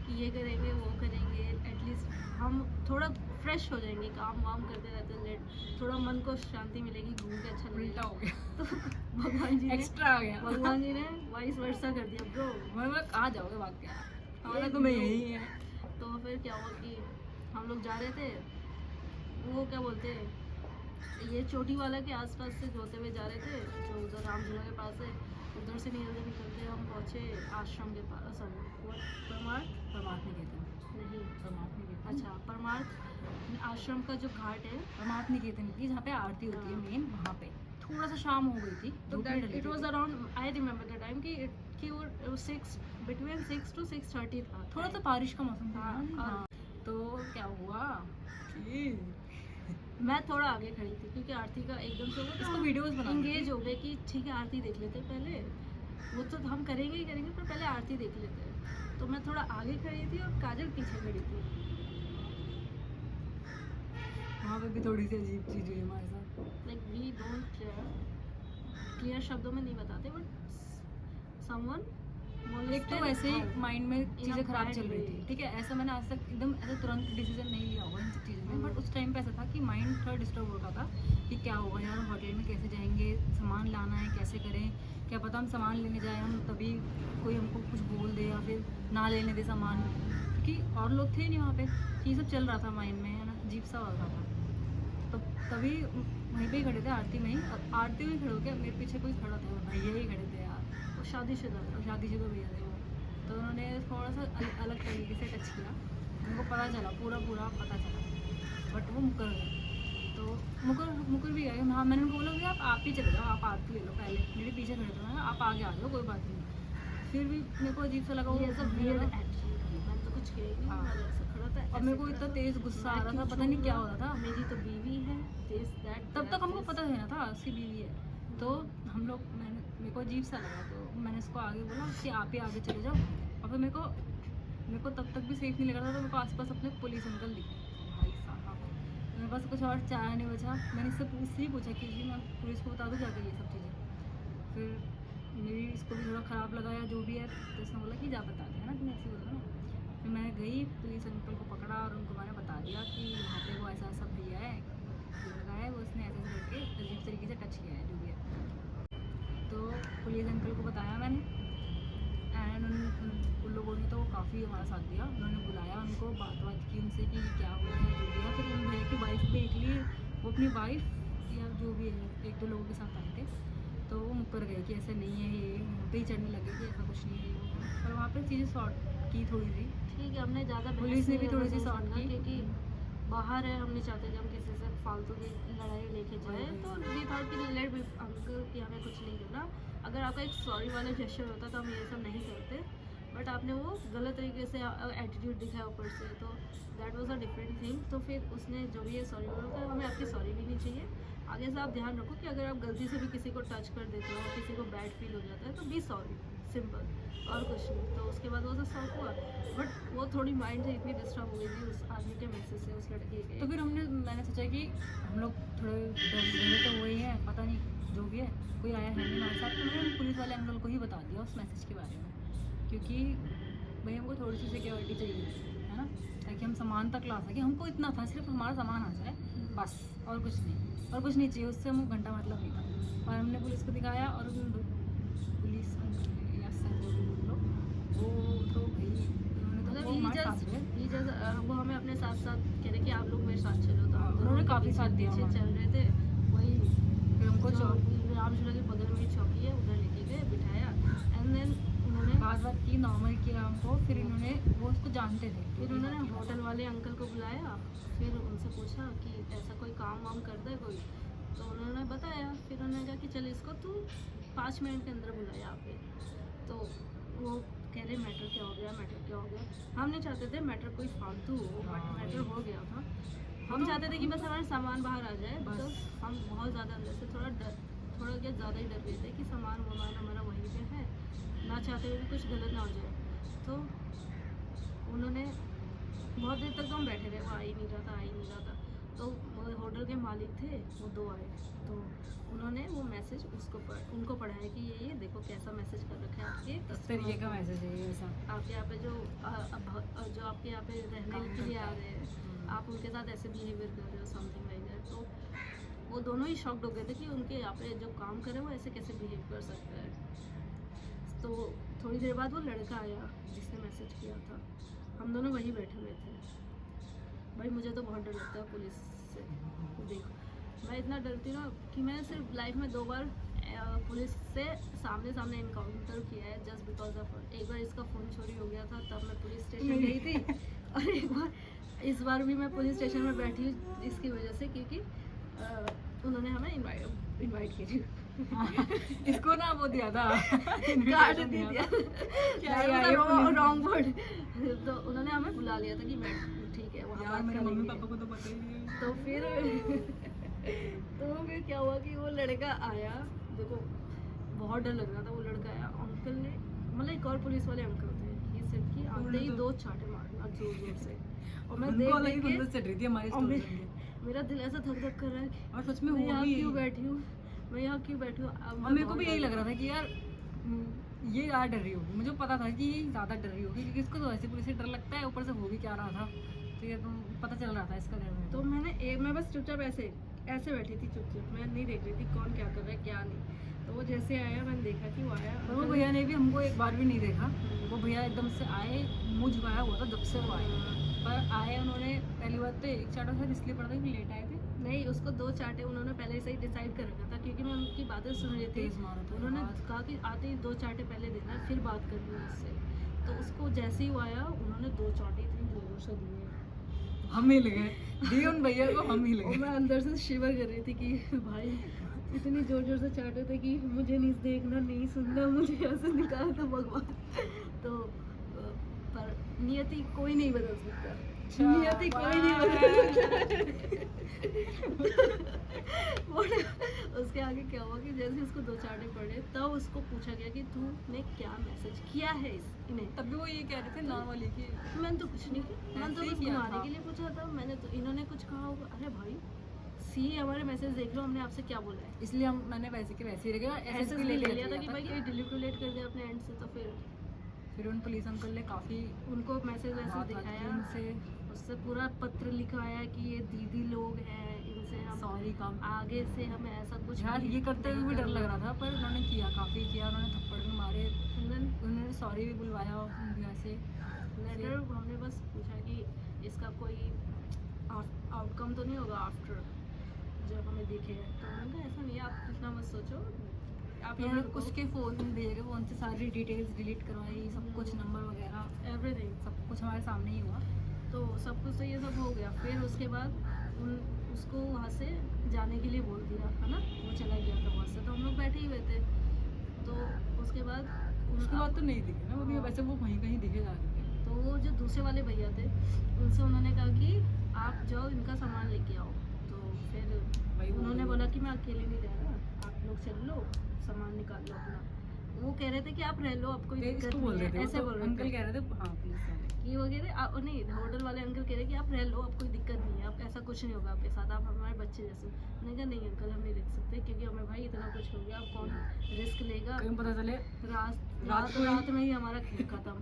S2: कि ये करेंगे वो करेंगे, एटलीस्ट हम थोड़ा फ्रेश हो जाएंगे, काम वाम करते रहते लेट, थोड़ा मन को शांति मिलेगी, घूम के अच्छा
S1: उल्टा
S2: लगेगा।
S1: हो गया,
S2: तो भगवान जी ने
S1: एक्स्ट्रा आ गया।
S2: भगवान जी ने वाइस वर्सा कर दिया ब्रो।
S1: मैं कहाँ जाओगे भाग के, हमारा
S2: एक
S1: तो मैं
S2: लोग-
S1: यही है।
S2: तो फिर क्या हुआ कि हम लोग जा रहे थे, वो क्या बोलते हैं, ये चोटी वाला के आसपास से होते हुए जा रहे थे, जो उधर रामझूला के पास है, उधर से निकलते निकलते हम पहुँचे आश्रम के पास। परमार्थ
S1: परमात्मा निकेतन,
S2: नहीं,
S1: परमात्मा निकेतन।
S2: अच्छा परमार्थ आश्रम का जो घाट है,
S1: परमात्मा निकेतन की जहाँ पे आरती होती है
S2: हाँ।
S1: मेन, वहाँ पे थोड़ा सा शाम हो गई थी,
S2: तो
S1: धूप नहीं डली
S2: इट
S1: थी।
S2: Was around, I remember the time कि वो 6 बिटवीन 6 to 6:30 था।
S1: थोड़ा सा बारिश का मौसम था
S2: हाँ,
S1: ना।
S2: और-
S1: हाँ। तो क्या हुआ कि
S2: मैं थोड़ा आगे खड़ी थी, क्योंकि आरती का एकदम से
S1: इसको वीडियोस बना
S2: इंगेज हो गए कि ठीक है आरती देख लेते हैं पहले, वो तो हम करेंगे ही करेंगे, पर पहले आरती देख लेते हैं। तो मैं थोड़ा आगे खड़ी थी और काजल पीछे खड़ी थी।
S1: वहाँ पे भी थोड़ी सी अजीब चीज हुई हमारे साथ।
S2: लाइक वी डोंट क्लियर शब्दों में नहीं बताते, बट समवन
S1: एक तो वैसे ही माइंड में चीज़ें खराब चल रही थी, ठीक है। ऐसा मैंने आज तक एकदम ऐसा तुरंत डिसीजन नहीं लिया होगा इन सब चीज़ों में, बट उस टाइम पे ऐसा था कि माइंड थोड़ा डिस्टर्ब हो रहा था कि क्या होगा यार, होटल में कैसे जाएंगे, सामान लाना है कैसे करें, क्या पता हम सामान लेने जाए हम तभी कोई हमको कुछ बोल दे या फिर ना लेने दे सामान, क्योंकि और लोग थे नहीं वहाँ पे। ये सब चल रहा था माइंड में, है ना, अजीब सा हो रहा था। तो तभी वहीं पे ही खड़े थे आरती में ही, और आरती में खड़े हो गया, मेरे पीछे कोई खड़ा था, भैया ही खड़े थे यार,
S2: वो शादीशुदा था।
S1: और शादीशुदा भैया थे वो। तो उन्होंने थोड़ा सा अलग तरीके से टच किया, उनको पता चला, पूरा पता चला, बट वो मुकर गए। तो मुकर भी गए। हाँ मैंने उनको बोला कि आप ही चले जाओ, आप आरती ले लो पहले, मेरे पीछे खड़े थे, आप आगे आ जाओ, कोई बात नहीं। फिर भी मेरे को अजीब सा लगा वो,
S2: ये सब
S1: मेरा-
S2: वियर्ड एटीट्यूड, मैं तो कुछ कह नहीं,
S1: हाँ।
S2: मैं ऐसे खड़ा था,
S1: और मेरे को इतना तेज गुस्सा आ रहा था, पता नहीं क्या हो रहा था।
S2: मेरी तो बीवी है, दिस दैट,
S1: तब तक हमको पता है ना था उसकी बीवी है। तो हम लोग, मेरे को अजीब सा लगा, तो मैंने उसको आगे बोला कि आप ही आगे चले जाओ। और फिर मेरे को तब तक भी सेफ नहीं लग रहा था, तो मेरे को आसपास अपने पुलिस अंकल दिखे। भाई साहब मेरे पास कुछ और चारा नहीं बचा, मैंने इससे ही पूछा कि जी मैं पुलिस को बता दूँ जाकर ये सब चीज़ें। फिर मेरी इसको भी थोड़ा ख़राब लगा या जो भी है, तो उसने बोला कि जा बता दे, है ना, तुमने ऐसे बोला ना। फिर मैं गई, पुलिस अंकल को पकड़ा और उनको मैंने बता दिया कि यहाँ पे वो ऐसा ऐसा भैया है, लगा है वो, उसने ऐसे ऐसे करके अजीब तरीके से टच किया है जो भी है। तो पुलिस अंकल को बताया मैंने, एंड उन लोगों ने तो काफ़ी हमारा साथ दिया। उन्होंने बुलाया उनको, बात की उनसे कि क्या हुआ है जो भी है। फिर उन भैया की वाइफ देख ली, वो अपनी वाइफ या जो भी है 1-2 लोगों के साथ आए थे, तो वो मुकर गए कि ऐसा नहीं है, ये मुँह पे ही चढ़ने लगे कि ऐसा कुछ नहीं है ये वो। पर वहाँ पे चीज़ें सॉर्ट की थोड़ी सी,
S2: ठीक है, हमने ज़्यादा बहस
S1: पुलिस ने भी
S2: नहीं
S1: थोड़ी सी
S2: करना
S1: सॉर्ट
S2: चाहा,
S1: की,
S2: क्योंकि बाहर है, हम नहीं चाहते कि हम किसी से फालतू की लड़ाई लेके जाए। तो वी थॉट कि लेट बी अंकल कि हमें कुछ नहीं करना। अगर आपका एक सॉरी वाला जेस्चर होता तो हम ये सब नहीं करते, बट आपने वो गलत तरीके से एटीट्यूड दिखाया ऊपर से, तो that was a different thing. तो फिर उसने जो भी है सॉरी बोला, हमें आपकी सॉरी भी नहीं चाहिए। आगे से आप ध्यान रखो कि अगर आप गलती से भी किसी को टच कर देते हो, किसी को बैड फील हो जाता है, तो बी सॉरी, सिंपल, और कुछ नहीं। तो उसके बाद वो सब सॉल्व हुआ, बट वो थोड़ी माइंड से इतनी डिस्टर्ब हो गई थी उस आदमी के मैसेज से, उस लड़के के।
S1: तो फिर मैंने सोचा कि हम लोग थोड़े डरे तो वही है, पता नहीं जो भी है, कोई आया है नहीं हमारे साथ। तो मैंने पुलिस वाले अंकल को ही बता दिया उस मैसेज के बारे में, क्योंकि भाई हमको थोड़ी सी सिक्योरिटी चाहिए, है ना, ताकि हम सामान तक ला सकें। हमको इतना था सिर्फ हमारा सामान आ जाए बस, और कुछ नहीं चाहिए, उससे हमको घंटा मतलब नहीं था। और हमने पुलिस को दिखाया, और पुलिस अंकल या सर वो हमारे साथ गए।
S2: वो हमें अपने साथ साथ कह रहे कि आप लोग मेरे साथ चलो, तो हम
S1: उन्होंने काफी
S2: पीछे-
S1: साथ दिया
S2: पीछे
S1: हमारा।
S2: चल रहे थे। वही
S1: फिर हमको
S2: रामझूला के बगल में ही चौकी है, उधर लेके गए, बिठाया, एंड देन उन्होंने
S1: बात की, नॉर्मल किया हमको। फिर इन्होंने, वो उसको जानते थे,
S2: फिर उन्होंने होटल वाले अंकल को बुलाया, फिर उनसे पूछा कि ऐसा कोई काम वाम करता है कोई, तो उन्होंने बताया। फिर उन्होंने कहा कि चल इसको तू 5 मिनट के अंदर बुला यहाँ पे। तो वो कह रहे मैटर क्या हो गया, मैटर क्या हो गया। हम नहीं चाहते थे मैटर कोई फालतू हो, बट मैटर हो गया था। हम चाहते थे कि बस हमारा सामान बाहर आ जाए,
S1: बस।
S2: बिकॉज हम बहुत ज़्यादा अंदर से थोड़ा क्या ज़्यादा ही डर गए थे कि सामान वामान हमारा वहीं पे है, ना चाहते हुए भी कुछ गलत ना हो जाए। तो उन्होंने बहुत देर तक तो हम बैठे रहे, वो आ ही नहीं रहा था। तो होटल के मालिक थे, वो 2 आए, तो उन्होंने वो मैसेज उनको पढ़ाया कि ये देखो कैसा मैसेज कर रखा है आपके
S1: इस तरीके का मैसेज है ये ऐसा।
S2: आपके यहाँ पे जो आपके यहाँ पे रहने के लिए आ रहे हैं, आप उनके साथ ऐसे बिहेवियर कर रहे हो, समथिंग लाइक दैट। तो वो दोनों ही शॉक्ड हो गए थे कि उनके यहाँ पे जो काम करे वो ऐसे कैसे बिहेव कर सकता है। तो थोड़ी देर बाद वो लड़का आया जिसने मैसेज किया था, हम दोनों वहीं बैठे हुए थे। भाई मुझे तो बहुत डर लगता है पुलिस से। देखो मैं इतना डरती हूँ ना कि मैं सिर्फ लाइफ में 2 बार पुलिस से सामने इनकाउंटर किया है, जस्ट बिकॉज ऑफ। एक बार इसका फ़ोन चोरी हो गया था, तब मैं पुलिस स्टेशन गई थी, और एक बार इस बार भी मैं पुलिस स्टेशन में बैठी हूँ इसकी वजह से, क्योंकि उन्होंने हमें इनवाइट की थी।
S1: इसको ना वो दिया था
S2: कार्ड दे दिया
S1: क्या यार, ये पुलिस-
S2: रॉन्ग वर्ड। तो उन्होंने हमें बुला लिया था कि मैं ठीक है वहाँ
S1: यार
S2: बात
S1: मेरे मम्मी
S2: करेंगे।
S1: पापा को तो पता ही नहीं है।
S2: तो फिर क्या हुआ कि वो लड़का आया, देखो बहुत डर लग रहा था। वो लड़का आया, अंकल ने, मतलब एक और पुलिस वाले अंकल थे, ये सिर्फ कि आते ही 2 चाटे मारना जोर जोर से, और मैं
S1: उनको अलग ही
S2: देख
S1: खुंदस चढ़ रही थी हमारी
S2: और
S1: स्टोरी
S2: मैं-
S1: सुन के।
S2: मेरा दिल ऐसा धक धक कर रहा है कि
S1: और सच में
S2: मैं
S1: वो
S2: यहाँ
S1: भी
S2: क्यों बैठी हूँ, मैं यहाँ क्यों बैठी हूँ। अब
S1: और
S2: मैं
S1: मेरे को
S2: बहुत
S1: भी यही
S2: डर
S1: लग रहा था कि यार ये यार डर रही होगी। मुझे पता था कि ये ज़्यादा डर रही होगी, क्योंकि इसको तो ऐसे पुलिस से डर लगता है, ऊपर से हो भी क्या रहा था, तो ये तो पता चल रहा था इसका डर में।
S2: तो मैं बस चुपचाप ऐसे बैठी थी चुपचाप, मैं नहीं देख रही थी कौन क्या कर रहा है क्या नहीं। तो वो जैसे आया मैंने देखा कि वो आया,
S1: और वो भैया ने भी हमको एक बार भी नहीं देखा। वो भैया एकदम से आए, मुँह झुकाया हुआ था जब से वो आए, पर आए उन्होंने पहली बात तो एक चाटा शायद इसलिए पड़ा था कि लेट आए थे।
S2: नहीं, उसको 2 चाटे उन्होंने पहले से ही डिसाइड कर रखा था, क्योंकि मैं उनकी बातें सुन रही थी।
S1: तेज मारा था
S2: उन्होंने
S1: आवाज़।
S2: कहा कि आते ही 2 चाटे पहले देना, फिर बात करनी है उससे। तो उसको जैसे ही वो आया, उन्होंने 2 चाटे इतनी जोर से दिए,
S1: हम हिल गए, दिए उन भैया को, हम हिल
S2: और
S1: गए।
S2: मैं अंदर से शिवर कर रही थी कि भाई इतनी जोर जोर से चाटे थे कि मुझे नहीं देखना नहीं सुनना, मुझे ऐसे निकाल दो भगवान। तो पर नियति कोई नहीं बदल सकता, नियति कोई नहीं बदल सकता। उसके आगे क्या हुआ कि जैसे उसको 2 चाटे पड़े, तब उसको पूछा गया कि तूने क्या मैसेज किया है इन्हें।
S1: तब भी वो ये कह रहे थे ना वाली की
S2: मैंने तो कुछ नहीं किया, मैंने तो
S1: ऐसे ही
S2: बस
S1: किया
S2: घुमाने
S1: था।
S2: के लिए पूछा था। मैंने तो, इन्होंने कुछ कहा होगा, अरे भाई सी हमारे मैसेज देख लो, हमने आपसे क्या बोला है।
S1: इसलिए मैंने वैसे के वैसे ही रखा,
S2: ऐसे
S1: भी
S2: ले लिया था कि भाई कोई डिलीट कर दे अपने एंड से। तो फिर
S1: उन पुलिस अंकल ने काफ़ी
S2: उनको मैसेज वैसे
S1: बात
S2: दिखाया,
S1: उनसे
S2: उससे पूरा पत्र लिखवाया कि ये दीदी लोग हैं, इनसे हम
S1: सॉरी काम।
S2: आगे से हमें ऐसा कुछ
S1: यार
S2: भी
S1: ये करते हुए
S2: नहीं
S1: भी डर
S2: करना।
S1: लग रहा था, पर उन्होंने किया, काफ़ी किया। उन्होंने थप्पड़ भी मारे,
S2: And then
S1: उन्होंने सॉरी भी बुलवाया इंडिया से।
S2: लेटर हमने बस पूछा कि इसका कोई आउटकम तो नहीं होगा आफ्टर जब हमें दिखे। तो मैंने कहा ऐसा नहीं है, आप इतना मत सोचो, आप
S1: उन्होंने
S2: यहाँ
S1: कुछ के फ़ोन भेजे, फ़ोन से सारी डिटेल्स डिलीट करवाई, सब कुछ नंबर वगैरह
S2: एवरीथिंग,
S1: सब कुछ हमारे सामने ही हुआ।
S2: तो सब कुछ तो ये सब हो गया। फिर उसके बाद उसको वहाँ से जाने के लिए बोल दिया, है ना, वो चला गया था वहाँ से। तो हम लोग बैठे ही हुए थे। तो उसके बाद
S1: उसके बाद तो नहीं दिखे ना वो भी, वैसे वो कहीं कहीं दिखे जा रहे थे।
S2: तो वो जो दूसरे वाले भैया थे, उनसे उन्होंने कहा कि आप जाओ इनका सामान लेके आओ। तो फिर
S1: भाई वो
S2: उन्होंने बोला कि मैं अकेले नहीं जा रहा, आप लोग चल लो, सामान निकाल लो अपना। वो कह रहे थे कि आप रह लो, आप कोई दिक्कत
S1: इसको बोल
S2: नहीं
S1: रहे
S2: है,
S1: थे,
S2: ऐसे बोल रहे
S1: अंकल
S2: थे
S1: कह रहे थे हाँ पुलिस वाले
S2: कि वगैरह। नहीं, होटल वाले अंकल कह रहे कि आप रह लो, आप कोई दिक्कत नहीं है, आप ऐसा कुछ नहीं होगा आपके साथ, आप हमारे बच्चे जैसे। मैंने कहा नहीं अंकल, हम नहीं रख सकते, क्योंकि हमें भाई इतना कुछ हो गया, अब कौन रिस्क लेगा।
S1: कहीं पता चले
S2: रात में ही हमारा खेल खत्म।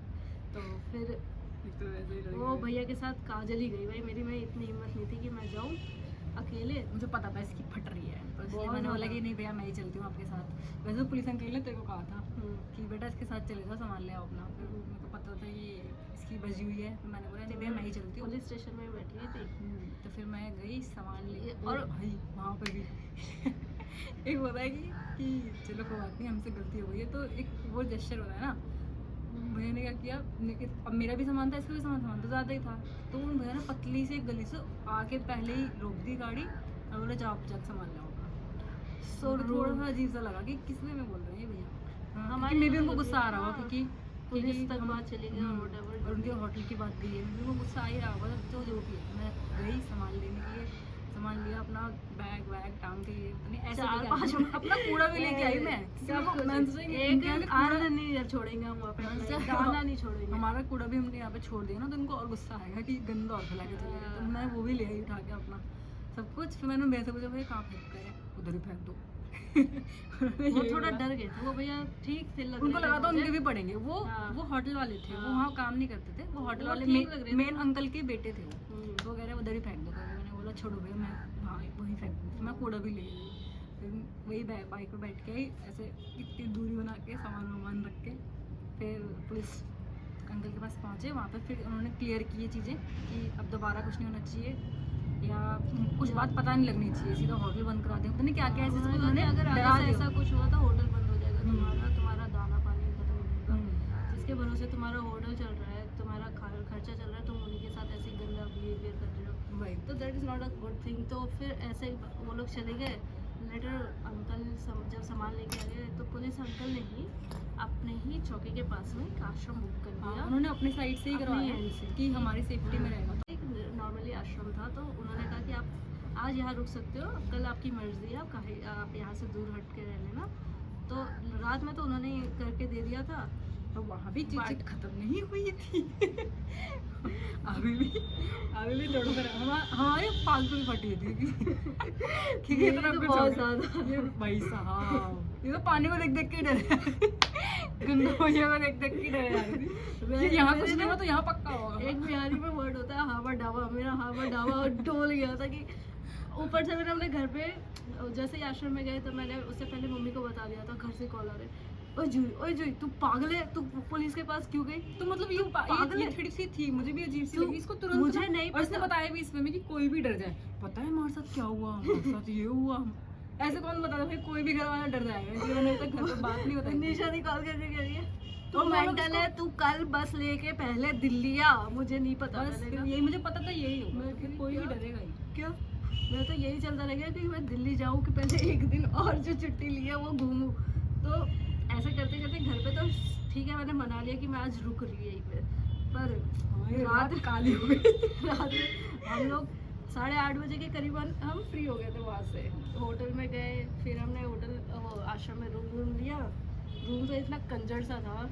S2: तो फिर
S1: एक तो वैसे ही लड़के
S2: वो भैया के साथ काजल ही गई। भाई मेरी में इतनी हिम्मत नहीं थी कि मैं जाऊँ अकेले?
S1: मुझे पता था इसकी फट रही है, तो इसलिए
S2: बहुत
S1: मैंने बोला
S2: ज़्यादा।
S1: कि नहीं भैया मैं ही चलती हूँ आपके साथ। वैसे तो पुलिस अंकल ने तेरे को कहा था कि बेटा इसके साथ चले जाओ, सामान ले आओ अपना। फिर मेरे को पता था कि इसकी बजी हुई है, तो मैंने बोला नहीं भैया मैं ही चलती हूँ।
S2: पुलिस स्टेशन में बैठी हुई थी।
S1: तो फिर मैं गई सामान ले,
S2: और
S1: और भाई वहाँ पर भी एक होता है कि चलो कोई बात नहीं हमसे गलती हो गई है, तो एक वो जेस्चर होता है ना। भैया ने क्या किया, अब मेरा भी सामान था, इसका भी सामान तो ज़्यादा ही था, तो उन भैया ने पतली से एक गली से आके पहले ही रोक दी गाड़ी और बोले जाओ जाके सामान लाओ।
S2: So
S1: तो थोड़ा
S2: rude।
S1: सा अजीब सा लगा कि किस वे में बोल रहे हैं ये भैया।
S2: हमारे
S1: मे भी
S2: यहाँ
S1: उनको
S2: भी
S1: गुस्सा आ रहा होगा
S2: हाँ,
S1: क्योंकि
S2: पुलिस तक
S1: हम-
S2: बात चली गई और whatever
S1: और उनके होटल की बात गई है, मेरे को गुस्सा आ ही रहा होगा। तो जो भी है मैं गई सामान लेने के लिए, सामान लिया, अपना बैग वैग टांग के अपने ऐसे
S2: चार
S1: लेके
S2: पाँच
S1: आई। अपना कूड़ा भी लेके आई मैं।
S2: सब कुछ।
S1: मैंने सोचा कि
S2: एक
S1: इनके आगे कूड़ा-
S2: अन्न नहीं छोड़ेंगे हम वहाँ पे,
S1: मैंने
S2: अपना
S1: सोचा
S2: दाना नहीं छोड़ेंगे।
S1: हमारा कूड़ा भी हमने यहाँ पे छोड़ दिया ना, तो इनको और गुस्सा आएगा कि गंदा और फैला के चले गए। तो मैं वो भी ले आई उठा के अपना सब कुछ। फिर मैंने भैया से पूछा भैया कहाँ फेंक गए, उधर ही फेंक दो।
S2: वो थोड़ा डर गए थे वो भैया, ठीक थे लग
S1: उनको
S2: रहे थे
S1: लगा था
S2: मुझे।
S1: उनके भी पड़ेंगे। वो
S2: हाँ।
S1: वो होटल वाले थे, वो
S2: हाँ।
S1: वहाँ काम नहीं करते थे, वो होटल
S2: वो
S1: वाले
S2: ठीक लग रहे थे।
S1: मेन अंकल के बेटे थे वो।
S2: हम्म।
S1: तो वो कह रहे उधर ही फेंक दो। तो मैंने बोला छोड़ो भैया मैं वहीं फेंक दूँ। फिर मैं कूड़ा भी ले गई। फिर वही बाइक पर बैठ के आई, ऐसे इतनी दूरी बना के सामान वामान रख के फिर पुलिस अंकल के पास पहुँचे। वहाँ पर फिर उन्होंने क्लियर की ये चीज़ें कि अब दोबारा कुछ नहीं होना चाहिए, या कुछ बात पता नहीं लगनी चाहिए, सीधा होटल बंद करा दें। पता नहीं क्या क्या ऐसे
S2: उन्होंने
S1: उन्होंने
S2: अगर
S1: डरा
S2: आगे से
S1: दिया।
S2: ऐसा कुछ हुआ तो होटल बंद हो जाएगा
S1: हम्म।
S2: तुम्हारा दाना पानी खत्म हो जाएगा।
S1: हम्म।
S2: जिसके भरोसे तुम्हारा होटल चल रहा है, तुम्हारा खर्चा चल रहा है, तुम उन्हीं के साथ ऐसे गंदा बिहेवियर कर रहे हो,
S1: वही
S2: तो that is not a good thing. तो फिर ऐसे वो लोग चले गए। लेटर अंकल जब सामान लेके आ गए तो पुलिस अंकल ने ही अपने ही चौकी के पास में एक आश्रम बुक कर दिया।
S1: हाँ, उन्होंने अपनी साइड से ही
S2: अपनी
S1: करवाया
S2: end से।
S1: कि हमारी सेफ्टी में रहेगा।
S2: एक नॉर्मली आश्रम था, तो उन्होंने कहा कि आप आज यहाँ रुक सकते हो, कल आपकी मर्जी है, आप यहाँ से दूर हट के रह लेना। तो रात में तो उन्होंने करके दे दिया था।
S1: तो वहाँ भी
S2: But-
S1: चीज़ें खत्म नहीं हुई थी। अभी भी थोड़ा सा हमारे फालतू की फटी थी कि
S2: ये
S1: इतना
S2: तो
S1: कुछ
S2: बहुत
S1: हो गया।
S2: ज़्यादा।
S1: ये भाई साहब ये तो पानी को देख देख के डर गंगा मैया को देख देख के डर जा रही थी कि यहाँ कुछ नहीं हुआ तो यहाँ पक्का होगा।
S2: एक बिहारी में वर्ड होता है हावा डावा, मेरा हावा डावा डोल गया था कि ऊपर से मैंने अपने घर पे जैसे ही आश्रम में गए तो मैंने उससे पहले मम्मी को बता दिया था, घर से कॉल आ रहे, ओए जुई तू पागल है, तू पुलिस के पास क्यों गई?
S1: तो मतलब ये
S2: पागल
S1: ये
S2: है।
S1: थोड़ी सी थी, मुझे भी अजीब सी
S2: तू-
S1: लगी। इसको तुरंत
S2: मुझे
S1: ना-
S2: नहीं
S1: और इसने
S2: पता।
S1: बताया भी इसमें में कि कोई भी डर जाए, पता है हमारे साथ क्या हुआ, हमारे साथ ये हुआ। ऐसे कौन बताता भाई, कोई भी घर वाला डर जाएगा। इसलिए मैंने अभी तक घर पे बात नहीं बताई।
S2: निशा ने कॉल करके कह रही है
S1: तो
S2: तो
S1: हम लोग
S2: मेंटल है, तू कल बस लेके पहले दिल्ली आ, मुझे नहीं पता।
S1: बस
S2: मैंने
S1: फिर
S2: कहा,
S1: यही मुझे पता था यही होगा,
S2: मैं
S1: फिर
S2: कही,
S1: कोई भी
S2: क्या?
S1: डरेगा ही।
S2: क्यों? मैं तो यही चलता रहेगा कि मैं दिल्ली जाऊँ कि पहले एक दिन और जो छुट्टी ली है वो घूमूं। तो ऐसे करते करते घर पे तो ठीक है, मैंने मना लिया कि मैं आज रुक रही यहीं पे, पर
S1: ये
S2: रात
S1: काली हो गई।
S2: रात में हम लोग 8:30 बजे के करीबन हम फ्री हो गए थे वहाँ से। होटल में गए, फिर हमने होटल आश्रम में रूम लिया। रूम तो इतना कंजर सा था,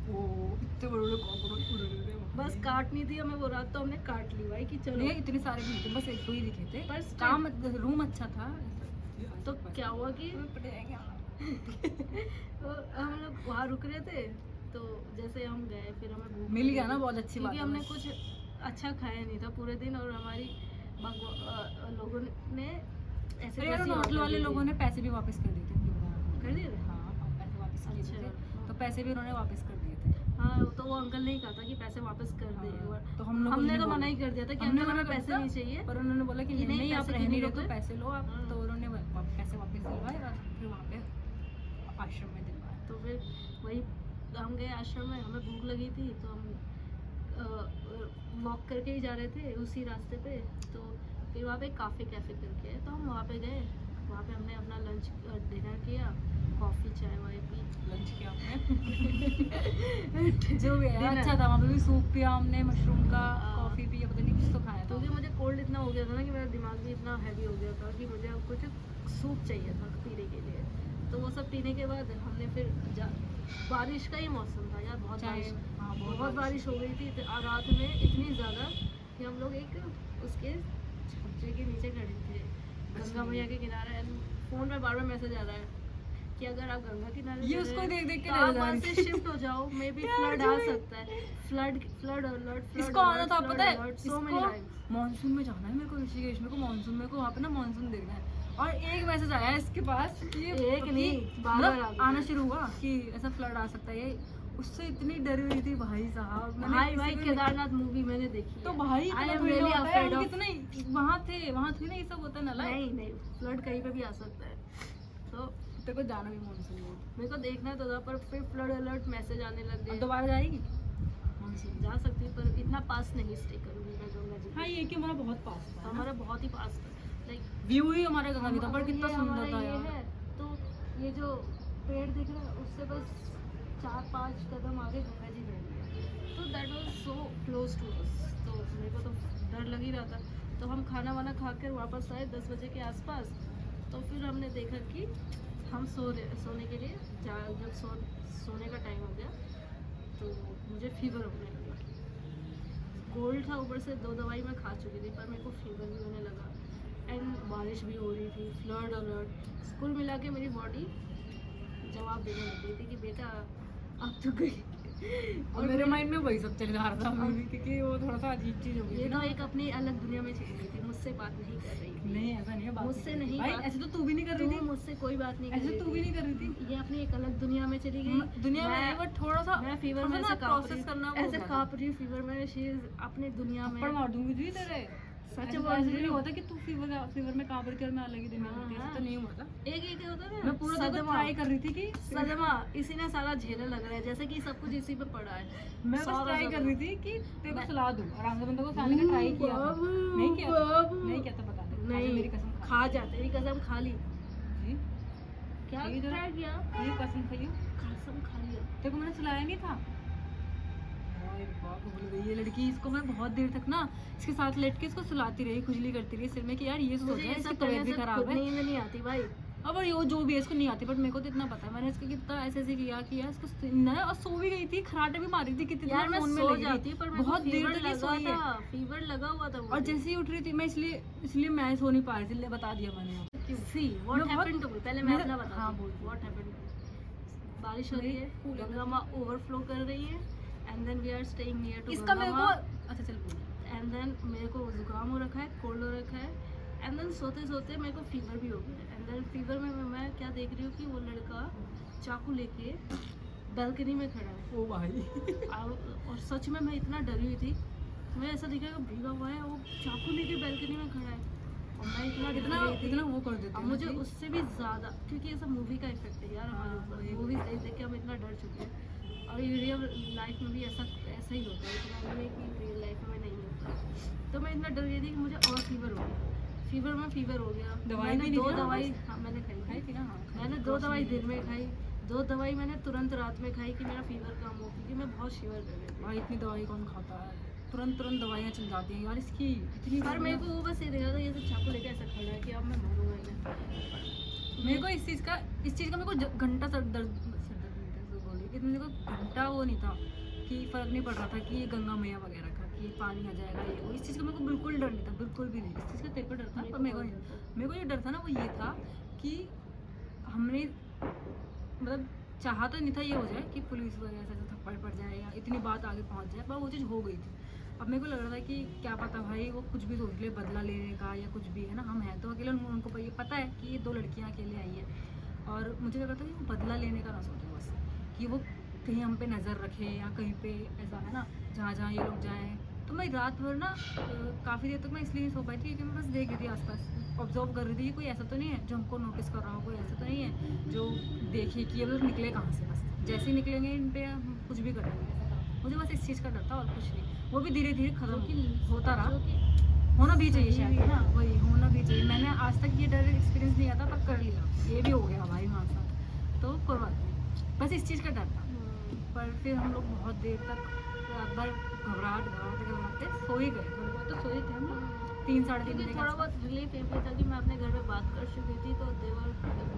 S1: वो इतने बड़े बड़े कॉकरोच उड़ रहे थे।
S2: बस काटनी थी हमें वो रात, तो हमने काट ली भाई कि चलो।
S1: नहीं इतने सारे नहीं थे, बस एक दो ही दिखे थे।
S2: पर
S1: काम रूम अच्छा था।
S2: तो क्या हुआ कि तो हम लोग वहाँ रुक रहे थे, तो जैसे हम गए फिर हमें भूख
S1: मिल
S2: लगी
S1: गया ना,
S2: थी,
S1: बहुत अच्छी बात
S2: क्योंकि
S1: है।
S2: हमने
S1: बस।
S2: कुछ अच्छा खाया नहीं था पूरे दिन, और हमारी लोगों ने ऐसे
S1: अरे यार
S2: जैसी
S1: होटल
S2: order
S1: वाले
S2: दी थी।
S1: लोगों ने पैसे भी वापस कर दिए थे।
S2: कर दिए थे?
S1: हाँ पैसे वापस किए
S2: अच्छा।
S1: थे, तो पैसे भी उन्होंने वापस कर दिए थे।
S2: हाँ, तो वो अंकल ने ही कहा था कि पैसे वापस कर दे।
S1: हाँ, तो हम लोग
S2: हमने
S1: नहीं
S2: तो
S1: बोले।
S2: मना ही कर दिया था कि
S1: हमने
S2: अंकल
S1: मना
S2: हमें
S1: कर
S2: पैसे
S1: दिया,
S2: नहीं चाहिए।
S1: पर उन्होंने बोला कि
S2: कि
S1: नहीं
S2: नहीं,
S1: आप
S2: पैसे
S1: रह
S2: क्यों
S1: नहीं
S2: नहीं
S1: रहे तो
S2: लोगे?
S1: पैसे लो आप।
S2: हाँ।
S1: तो उन्होंने पैसे वापस दिलवाए और फिर वहाँ पे आश्रम में दिलवाया।
S2: तो फिर वही हम गए आश्रम में, हमें भूख लगी थी तो हम वॉक करके ही जा रहे थे उसी रास्ते पे। तो फिर वहाँ पे काफ़ी कैफ़े करके है, तो हम वहाँ पे गए। वहाँ पे हमने अपना लंच डिनर किया, कॉफ़ी चाय वाय पी।
S1: लंच किया हमने जो भी है
S2: Dinner।
S1: अच्छा था। वहाँ पे भी सूप पिया हमने, मशरूम का,
S2: हाँ।
S1: कॉफ़ी पिया, पता नहीं कुछ तो खाया था।
S2: क्योंकि मुझे कोल्ड इतना हो गया था ना कि मेरा दिमाग भी इतना हैवी हो गया था कि मुझे अब कुछ सूप चाहिए था पीने के लिए। तो वो सब पीने के बाद हमने फिर बारिश का ही मौसम था यार, बहुत
S1: चाय,
S2: बारिश,
S1: हाँ,
S2: बहुत बारिश हो गई थी। तो रात में इतनी ज़्यादा कि हम लोग एक उसके छज्जे के नीचे खड़े थे, गंगा मैया के किनारे। फ़ोन पे बार बार मैसेज आ रहा है कि अगर आप गंगा किनारे
S1: ये
S2: जा
S1: उसको
S2: रहे हैं,
S1: देख के
S2: तो
S1: रह
S2: आप
S1: जा
S2: वहाँ
S1: रही
S2: से
S1: थी।
S2: शिफ्ट हो जाओ, मे बी फ्लड आ सकता है, फ्लड अलर्ट,
S1: इसको आना था पता है,
S2: सो मेनी
S1: इसको
S2: टाइम्स।
S1: मानसून में जाना है मेरे को ऋषिकेश, मेरे को मानसून, मेरे को वहाँ पे ना मानसून देखना है। और एक मैसेज आया है इसके पास कि
S2: एक नहीं, बार
S1: मतलब
S2: बार आ
S1: आना शुरू हुआ कि ऐसा फ्लड आ सकता है। ये उससे इतनी डरी हुई थी भाई साहब, मैंने
S2: भाई
S1: किसी
S2: भाई
S1: को नहीं-
S2: केदारनाथ मूवी मैंने देखी
S1: तो
S2: है।
S1: भाई
S2: आई
S1: इतना
S2: एम
S1: भीड़
S2: रियली
S1: होता है,
S2: अफ्रेड
S1: हम
S2: ऑफ,
S1: कितने वहाँ थे ना, ये सब होता है ना लाइक।
S2: नहीं नहीं, फ्लड कहीं पे भी आ सकता है, तो
S1: तेरे को जाना भी मानसून में,
S2: मेरे को देखना तो था, पर फिर फ्लड अलर्ट मैसेज आने लग
S1: अब
S2: गए।
S1: दोबारा जाएगी मानसून।
S2: जा सकती हूँ, पर इतना पास नहीं स्टे करूँगी मैं गंगा जी
S1: हाँ
S2: के।
S1: ये कि हमारा बहुत पास था,
S2: हमारा बहुत ही पास था, लाइक
S1: व्यू ही हमारा गंगा जी था, पर
S2: अगर
S1: कितना
S2: ये
S1: सुंदर
S2: हमारा
S1: था
S2: ये
S1: यार।
S2: है, तो ये जो पेड़ दिख रहा है उससे बस 4-5 कदम आगे गंगा जी बह रही है, तो that was so close to us. तो मेरे को तो डर लग ही रहा था। तो हम खाना वाना खा कर वापस आए 10 बजे के आसपास। तो फिर हमने देखा कि हम सोने के लिए जब सोने का टाइम हो गया, तो मुझे फीवर होने लगा। कोल्ड था, ऊपर से 2 दवाई मैं खा चुकी थी, पर मेरे को फीवर भी होने लगा। एंड बारिश भी हो रही थी, फ्लड अलर्ट, कुल मिला के मेरी बॉडी जवाब देने लग गई थी कि बेटा अब तो गई।
S1: और मेरे माइंड में वही सब चल रहा था अभी भी, क्योंकि वो थोड़ा सा अजीब चीज हो गई
S2: ये
S1: थी
S2: तो
S1: ना।
S2: एक अपनी अलग दुनिया में चली गई थी, मुझसे बात नहीं कर रही थी।
S1: नहीं ऐसा नहीं है, बात
S2: मुझसे
S1: कर रही थी।
S2: नहीं
S1: भाई
S2: बात-
S1: ऐसे तो तू भी नहीं कर रही
S2: तू
S1: थी,
S2: मुझसे कोई बात नहीं कर
S1: ऐसे
S2: रही
S1: तू भी
S2: थी।
S1: नहीं कर रही थी।
S2: ये अपनी एक अलग दुनिया में चली गई।
S1: दुनिया में नहीं, बट थोड़ा सा
S2: मैं फीवर में
S1: थोड़ा
S2: ऐसे
S1: सा
S2: कांप
S1: प्रोसेस करना
S2: रही, ऐसे कांप रही हूँ फीवर में। शी इज अपनी दुनिया में।
S1: थप्पड़ मार दूंगी तुझे तेरे।
S2: सच
S1: ऐसे
S2: बोल
S1: ऐसे
S2: रही
S1: नहीं
S2: हूँ।
S1: होता कि तू फीवर में कांप रही थी और मैं अलग ही दुनिया में थी,
S2: हाँ,
S1: ऐसा तो नहीं हुआ था।
S2: एक एक होता है ना,
S1: मैं पूरा दिन
S2: सदमा।
S1: ट्राई कर रही थी कि
S2: सदमा इसी ने सारा झेलने लग रहा है, जैसे कि सब कुछ इसी पे पड़ा है।
S1: मैं बस
S2: सारा
S1: ट्राई कर
S2: सदमा।
S1: रही थी कि तेरे को
S2: मैं-
S1: सुला दूं, आराम से। बंदे को सुलाने का ट्राई किया था।
S2: बाबू,
S1: नहीं किया था?
S2: बाबू।
S1: नहीं किया था, बता दे। आज
S2: नहीं,
S1: मेरी कसम
S2: खा जा, तेरी कसम खा ली।
S1: जी,
S2: क्या
S1: खाइए जरा।
S2: ट्राई किया?
S1: ये कसम खाइयो,
S2: कसम खा लिया।
S1: तेरे को मैंने सुलाया नहीं था। अरे बाप, भूल गई ये लड़की। इसको मैं बहुत देर तक ना इसके साथ लेट के इसको सुलाती रही, खुजली करती रही सिर में कि यार ये सो
S2: मुझे
S1: जाए,
S2: ये
S1: इसकी
S2: सब
S1: तबीयत
S2: करने
S1: भी
S2: से
S1: खराब
S2: खुद
S1: है।
S2: नींद नहीं आती भाई।
S1: अब और ये जो भी है इसको नहीं आती, बट मेरे को तो इतना पता है। मैंने इसको कितना ऐसे ऐसे किया इसको ना, और सो भी गई थी, खराटे भी मारी थी कितनी
S2: यार मैं
S1: फोन में
S2: सो
S1: लगी
S2: जाती
S1: थी।
S2: पर मेरे को
S1: बहुत देर
S2: फीवर
S1: तक ये
S2: लगा
S1: सोई है।
S2: था, फीवर लगा हुआ था
S1: और
S2: मुझे।
S1: जैसे ही उठ रही थी मैं, इसलिए मैं सो नहीं पा रही थी, इसलिए बता दिया मैंने।
S2: सी व्हाट
S1: मैं बहुत-
S2: हैपेंड टू मी, पहले मैं
S1: मेरा-
S2: अपना बताती
S1: हाँ,
S2: हूँ
S1: बोल।
S2: What happened to me. बारिश हो रही है,
S1: मेरी-
S2: गंगा माँ ओवरफ्लो कर रही है, and then we are staying near to
S1: इसका
S2: गंगा
S1: मेरे को
S2: माँ।
S1: अच्छा चल बोल।
S2: एंड देन मेरे को जुकाम हो रखा है, कोल्ड हो रखा है, एंड देन सोते सोते मेरे को फीवर भी हो गया। एंड देन फीवर में मैं क्या देख रही हूँ कि वो लड़का चाकू लेके बालकनी में खड़ा है।
S1: ओ भाई
S2: और सच में मैं इतना डरी हुई थी, मैं ऐसा दिखा कि भीगा हुआ है, वो चाकू लेके बालकनी में खड़ा है, और मैं इतना
S1: इतना
S2: डर गई थी।
S1: इतना वो कर देते
S2: अब
S1: हैं
S2: मुझे
S1: कि-
S2: उससे भी ज़्यादा, क्योंकि ऐसा मूवी का इफेक्ट है यार हमारे
S1: हाँ,
S2: ऊपर,
S1: वही।
S2: मूवीज देख देख के हम इतना डर चुके हैं। और रियल लाइफ में भी ऐसा ही होता है, इतना नहीं है कि रियल लाइफ में नहीं होता। तो मैं इतना डर गई थी कि मुझे और फीवर हो गया। फीवर में फीवर हो गया।
S1: दवाई
S2: मैंने
S1: भी नहीं
S2: 2
S1: ली ना
S2: दवाई,
S1: बस?
S2: हाँ मैंने खाई
S1: खाई
S2: थी।
S1: थी ना? हाँ, खाई
S2: मैंने
S1: थी।
S2: 2 दवाई दिन में खाई, 2 दवाई मैंने तुरंत रात में खाई कि मेरा फीवर कम हो, क्योंकि मैं बहुत शिवर कर रही थी।
S1: भाई इतनी दवाई कौन खाता है? तुरंत दवाइयाँ चल जाती हैं यार इसकी, इतनी
S2: पर मेरे को वो बस ये देखा था, ये तो चाकू लेके ऐसा खड़ा है कि अब मैं मरूंगा इन्हें।
S1: मेरे को इस चीज़ का मेरे को घंटा सर दर्द नहीं था, जो बोली इतने मेरे को घंटा वो नहीं था कि फ़र्क नहीं पड़ रहा था कि ये गंगा मैया वगैरह का कि पानी आ जाएगा, ये वो। इस चीज़ का मेरे को बिल्कुल डर नहीं था, बिल्कुल भी नहीं। इस चीज़ का तेरे को डर था, पर मेरे को नहीं। मेरे को जो डर था ना वो ये था कि हमने मतलब चाहा तो नहीं था ये हो जाए कि पुलिस वगैरह से थप्पड़ पड़ जाए या इतनी बात आगे पहुंच जाए, पर वो चीज़ हो गई थी। अब मेरे को लग रहा था कि क्या पता भाई वो कुछ भी सोच ले, बदला लेने का या कुछ भी, है ना। हम हैं तो अकेले, उनको ये पता है कि ये 2 लड़कियां अकेले आई हैं, और मुझे लग रहा था कि वो बदला लेने का ना सोचे बस, कि वो कहीं हम पे नज़र रखे या कहीं पे ऐसा, है ना, जहाँ जहाँ ये लोग जाएँ। तो मैं रात भर ना काफ़ी देर तक मैं इसलिए नहीं सो पाई थी क्योंकि मैं बस देख रही थी आसपास, ऑब्जर्व कर रही थी कि कोई ऐसा तो नहीं है जो हमको नोटिस कर रहा हो, कोई ऐसा तो नहीं है जो देखे कि ये लोग निकले कहाँ से। बस जैसे ही निकलेंगे इन पे हम कुछ भी कर देंगे, ऐसा था। मुझे बस इस चीज़ का डर था और कुछ नहीं। वो भी धीरे धीरे खत्म होता रहा, होना भी चाहिए शायद, है ना, वही होना भी चाहिए। मैंने आज तक ये डर एक्सपीरियंस नहीं आता, पर कर लिया, ये भी हो गया भाई हमारे साथ, तो कोई बात नहीं, बस इस चीज़ का डर था। पर फिर हम लोग बहुत देर तक रात भर घबराते सो ही गए, थोड़ा बहुत तो सोए थे हम लोग 3-3:30
S2: क्योंकि
S1: बजे
S2: थोड़ा
S1: के
S2: बहुत रिलीफ ये भी था कि मैं अपने घर में बात कर चुकी थी। तो देवर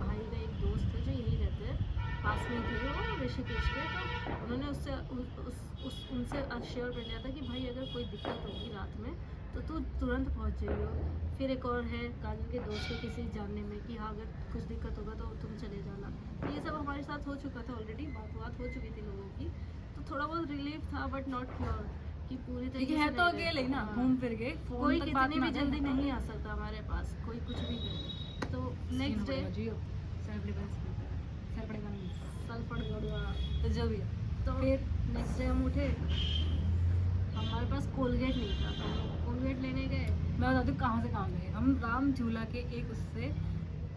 S2: भाई का एक दोस्त है जो यहीं रहते हैं, पास में ही थे वो ऋषिकेश के, तो उन्होंने उससे उनसे अश्योर कर लिया था कि भाई अगर कोई दिक्कत होगी रात में तो तू तुरंत पहुंच जाइयो। फिर एक और है काजल के दोस्त के किसी जानने में कि हाँ अगर कुछ दिक्कत होगा तो तुम चले जाना। तो ये सब हमारे साथ हो चुका था ऑलरेडी, बात हो चुकी थी लोगों की, तो थोड़ा बहुत रिलीफ था बट नॉट प्योर कि पूरी
S1: क्योंकि
S2: तरीके
S1: है
S2: से
S1: तो
S2: नहीं गए।
S1: अकेले ही ना,
S2: हाँ।
S1: घूम फिर के फोन
S2: कोई
S1: तक बात
S2: कितनी
S1: ना
S2: भी
S1: करे।
S2: जल्दी नहीं आ सकता हमारे पास, कोई कुछ भी करे। तो next day
S1: self defence sir पड़ेगा नहीं
S2: सल्फर गड़ुआ,
S1: तो जो भी है।
S2: तो
S1: फिर
S2: नेक्स्ट डे हम उठे, हमारे पास कोलगेट नहीं था, तो हम कोलगेट लेने गए।
S1: मैं बता दूँ कहाँ से कहाँ गए हम। राम झूला के एक उससे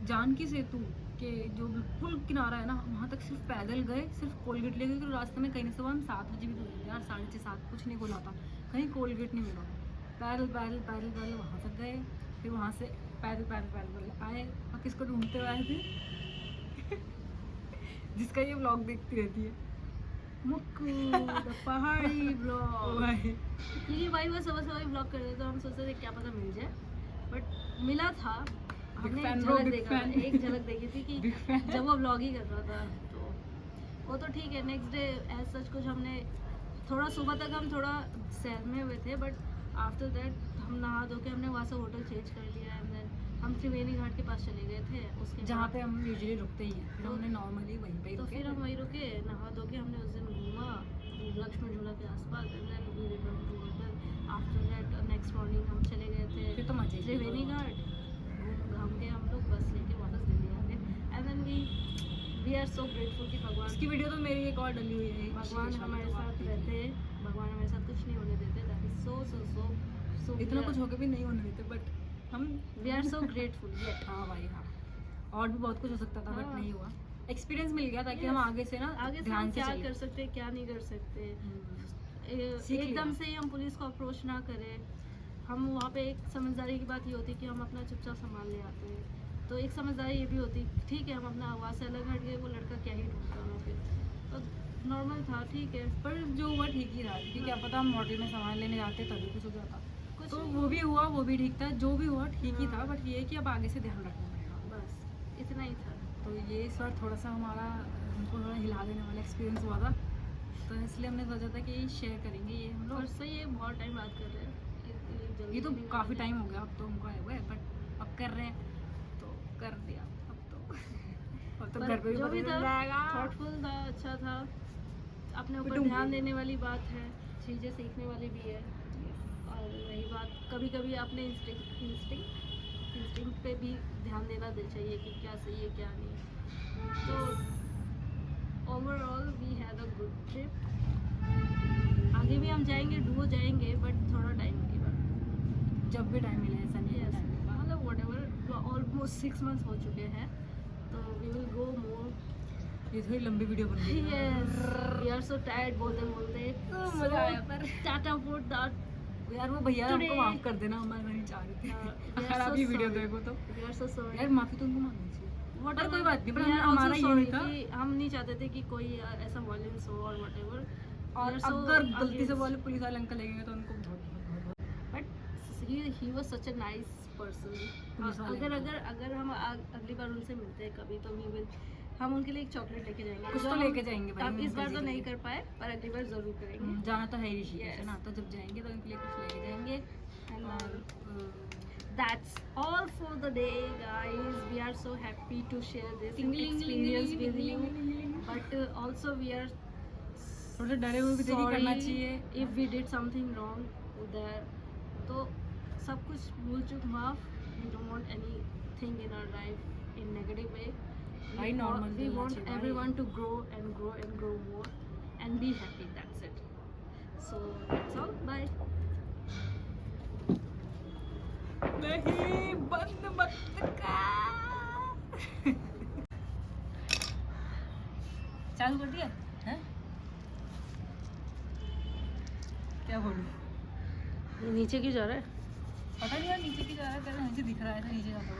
S1: जानकी सेतु के जो बिल्कुल किनारा है ना, वहाँ तक सिर्फ पैदल गए, सिर्फ कोलगेट ले गए। क्योंकि रास्ते में कहीं नहीं, सुबह हम 7 बजे भी तो गए थे यार, 6:30 7 कुछ नहीं खुला था, कहीं कोलगेट नहीं मिला। पैदल पैदल पैदल पैदल वहाँ तक गए, फिर वहाँ से पैदल पैदल पैदल पैदल आए। और किसको ढूंढते हुए आए थे जिसका ये व्लॉग देखती रहती है,
S2: मुक्कू द पहाड़ी ब्लॉग।
S1: वही।
S2: क्योंकि भाई वो सुबह सुबह ब्लॉग कर रहे थे, तो हम सोचते थे क्या पता मिल जाए, बट मिला था। हमने
S1: fan
S2: एक
S1: bro,
S2: झलक
S1: big
S2: देखा था,
S1: fan।
S2: एक झलक देखी थी कि
S1: Big fan।
S2: जब वो ब्लॉग ही कर रहा था, तो वो तो ठीक है। नेक्स्ट डे एज सच कुछ हमने थोड़ा सुबह तक हम थोड़ा सैर में हुए थे, बट आफ्टर दैट हम नहा धो के हमने वहाँ से होटल चेंज कर लिया। एंड देन हम त्रिवेणी घाट के पास चले गए थे, उसके
S1: जहाँ
S2: बाद
S1: पे हम यूजुअली रुकते ही हैं, फिर
S2: तो-
S1: हमने नॉर्मली वहीं पे ही
S2: तो
S1: रुके।
S2: फिर हम वहीं रुके, नहा धो के हमने उस दिन घूमा लक्ष्मण झूला के आसपास। And then we return to hotel. After that next morning हम चले गए थे
S1: फिर तो मजे ही
S2: त्रिवेणी घाट, घूम घाम के हम लोग बस लेके वापस दिल्ली आ गए। And then we are so grateful कि भगवान
S1: इसकी वीडियो तो मेरी एक और डली हुई है।
S2: भगवान हमारे साथ रहते, भगवान हमारे साथ कुछ नहीं होने देते। दैट इज सो सो सो सो
S1: इतना कुछ होके भी नहीं होने देते, बट हम
S2: वी आर सो ग्रेटफुल।
S1: हाँ भाई हाँ, और भी बहुत कुछ हो सकता था बट
S2: हाँ।
S1: नहीं हुआ। एक्सपीरियंस मिल गया ताकि
S2: Yes.
S1: हम आगे से ना
S2: आगे से
S1: ध्यान
S2: हम
S1: से
S2: क्या
S1: चलें।
S2: कर सकते हैं, क्या नहीं कर सकते,
S1: सीख
S2: एकदम
S1: लिया।
S2: से ही हम पुलिस को अप्रोच ना करें। हम वहाँ पे एक समझदारी की बात ये होती कि हम अपना चुपचाप संभाल ले आते हैं। तो एक समझदारी ये भी होती, ठीक है हम अपना आवाज़ से अलग हट गए, वो लड़का क्या ही ढूंढता है फिर, तो नॉर्मल था, ठीक है।
S1: पर जो हुआ ठीक ही रहा, क्योंकि क्या पता हम होटल में सामान लेने जाते तभी कुछ हो जाता।
S2: कुछ
S1: तो
S2: नहीं,
S1: वो भी हुआ, वो भी ठीक था, जो भी हुआ ठीक ही था। बट ये है कि अब आगे से ध्यान रखना पड़ेगा।
S2: बस इतना ही था।
S1: तो ये इस बार थोड़ा सा हमारा हमको थोड़ा हिला देने वाला एक्सपीरियंस हुआ था, तो इसलिए हमने सोचा था कि शेयर करेंगे ये हम
S2: और
S1: लोग।
S2: सही है, बहुत टाइम बात कर रहे हैं, जल्दी
S1: ये तो
S2: नहीं
S1: काफ़ी
S2: करना
S1: टाइम हो गया, अब तो हमको आए हुए हैं, बट अब कर रहे हैं तो कर दिया। अब तो
S2: पर
S1: घर पे भी
S2: जो भी
S1: पता
S2: था
S1: चल जाएगा।
S2: थॉटफुल था, अच्छा था, अपने ऊपर
S1: पिटूंगी।
S2: ध्यान देने वाली बात है, चीज़ें सीखने वाली भी है। और रही बात, कभी कभी अपने इंस्टिंक्ट पे भी ध्यान देना चाहिए कि क्या सही है क्या नहीं। तो overall we had a good trip. आगे भी हम जाएंगे, डुओ जाएंगे, बट थोड़ा टाइम लगेगा।
S1: जब भी टाइम मिले, ऐसा नहीं है
S2: Yes,
S1: time के बाद।
S2: मतलब whatever, ऑलमोस्ट 6 months हो चुके हैं, तो वी विल गो मोर।
S1: ये थोड़ी लंबी वीडियो बन रही है।
S2: Yes, we are so tired बोलते बोलते।
S1: मजा आया पर।
S2: Tata for that.
S1: यार वो भैया हमको
S2: Today-
S1: माफ कर देना, हमारे नहीं चाह रहे थे।
S2: we are
S1: अगर आप
S2: so
S1: ये वीडियो
S2: sorry.
S1: देखो तो
S2: We are so sorry.
S1: यार माफी तो उनको मांगनी चाहिए।
S2: Whatever,
S1: कोई बात नहीं, पर
S2: we are
S1: हमारा
S2: also
S1: ये नहीं
S2: sorry
S1: था।
S2: कि हम नहीं चाहते थे कि कोई ऐसा वायलेंस हो और whatever.
S1: और
S2: We are so
S1: अगर गलती से
S2: against.
S1: वाले पुलिस वाले अंकल लगेंगे तो उनको बहुत
S2: But he was such a nice person.
S1: Police वाले
S2: अगर
S1: अंकल।
S2: अगर अगर हम अगली बार उनसे मिलते हैं कभी, तो we will, हम उनके लिए एक चॉकलेट लेके जाएंगे।
S1: कुछ
S2: जो
S1: तो
S2: हम-
S1: लेके जाएंगे भाई,
S2: अब इस बार तो
S1: जी
S2: नहीं
S1: के
S2: कर पाए, पर अगली बार जरूर करेंगे।
S1: जाना तो है ही ऋषिकेश है
S2: Yes.
S1: ना, तो जब जाएंगे तो उनके लिए कुछ लेके जाएंगे।
S2: And
S1: और
S2: that's all for the day, guys. We are so happy to share this
S1: tingling
S2: experience with you, but also we are
S1: थोड़े डरे हुए भी देखिए करना
S2: sorry
S1: चाहिए।
S2: if we did something wrong there. तो सब कुछ भूल चुक माफ। We don't want anything in our life in negative way.
S1: भाई normal
S2: We
S1: चलना
S2: want
S1: चाहिए भाई।
S2: everyone to grow and grow and grow more and be happy. That's it. So that's all. Bye.
S1: नहीं बंद मत कर। चालू कर दिया है? क्या बोलूं?
S2: ये नीचे क्यों जा रहा है?
S1: पता नहीं यार, नीचे की जा रहा है, तेरा नीचे दिख रहा है तो नीचे जाता हूँ।